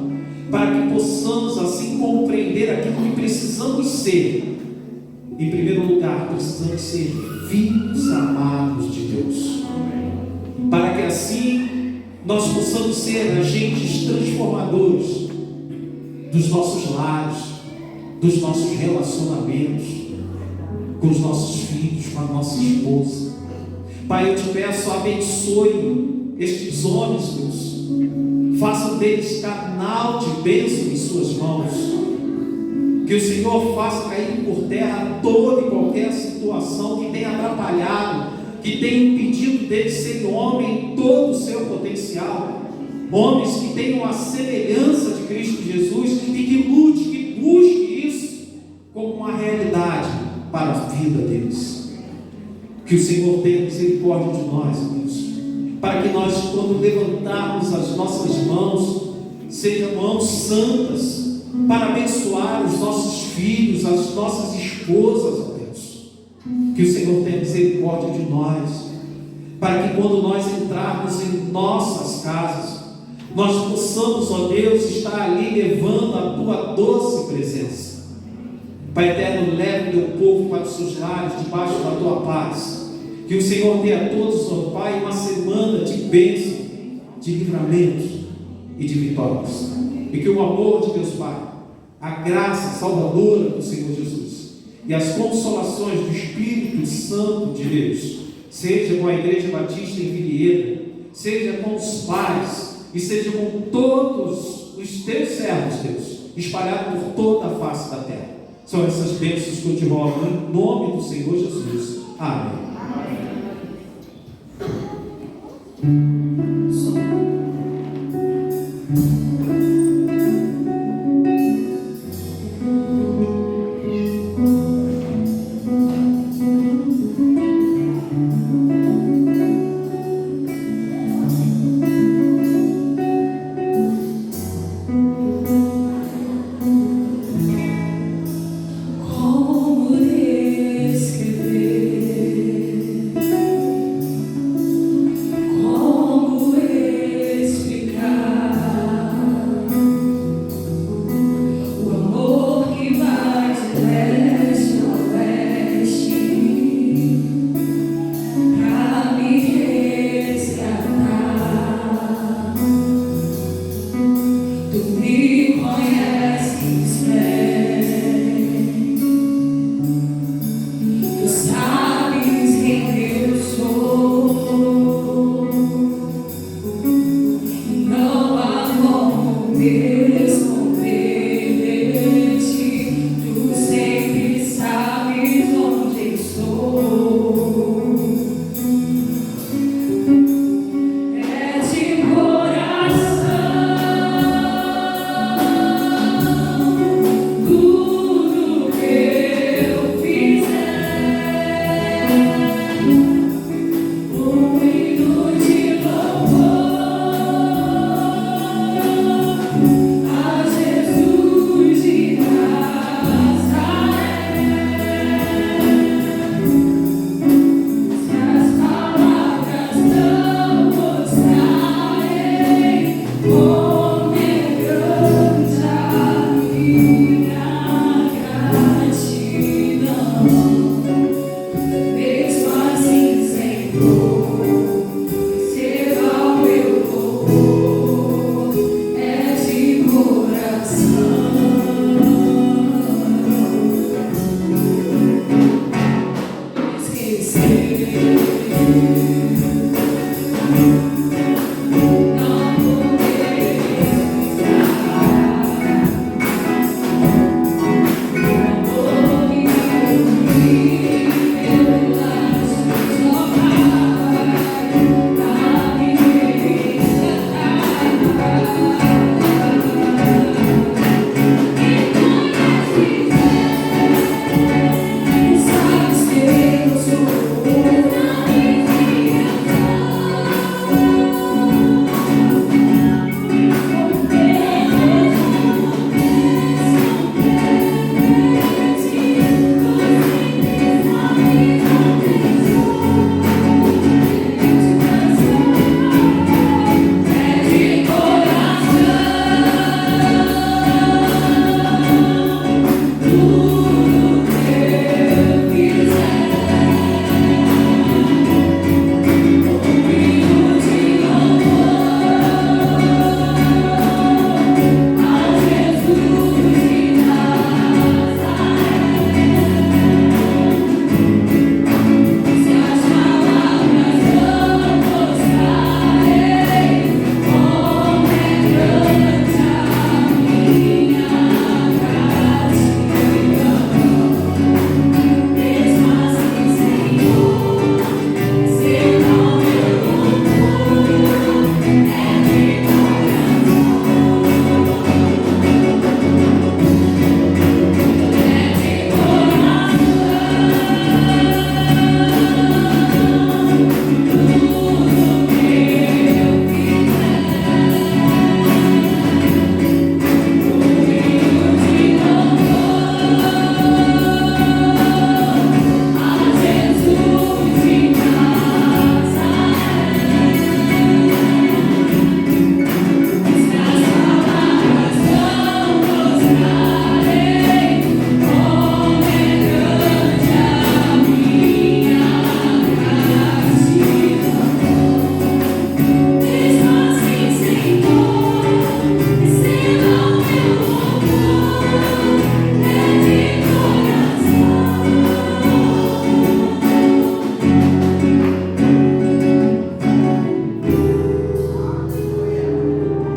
F: para que possamos assim compreender aquilo que precisamos ser. Em primeiro lugar, precisamos ser filhos amados de Deus, para que assim nós possamos ser agentes transformadores dos nossos lares, dos nossos relacionamentos, com os nossos filhos, com a nossa esposa. Pai, eu te peço, abençoe estes homens, Deus, faça deles canal de bênção em suas mãos, que o Senhor faça cair por terra toda e qualquer situação que tenha atrapalhado, que tenha impedido deles serem homem em todo o seu potencial, homens que tenham a semelhança de Cristo Jesus e que lute, que busque isso como uma realidade para a vida deles. Que o Senhor tenha misericórdia de nós, Deus, para que nós, quando levantarmos as nossas mãos, sejam mãos santas, para abençoar os nossos filhos, as nossas esposas, ó Deus. Que o Senhor tenha misericórdia de nós, para que quando nós entrarmos em nossas casas, nós possamos, ó Deus, estar ali levando a tua doce presença. Pai eterno, leve o teu povo para os seus lares, debaixo da tua paz. Que o Senhor dê a todos, ó Pai, uma semana de bênção, de livramento e de vitórias. E que o amor de Deus Pai, a graça salvadora do Senhor Jesus e as consolações do Espírito Santo de Deus, seja com a Igreja Batista em Vilheira, seja com os pais e seja com todos os teus servos, Deus, espalhados por toda a face da terra. São essas bênçãos que eu te rogo em nome do Senhor Jesus. Amém.
B: Como descrever? Como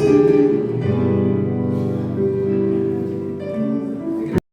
B: Senhor.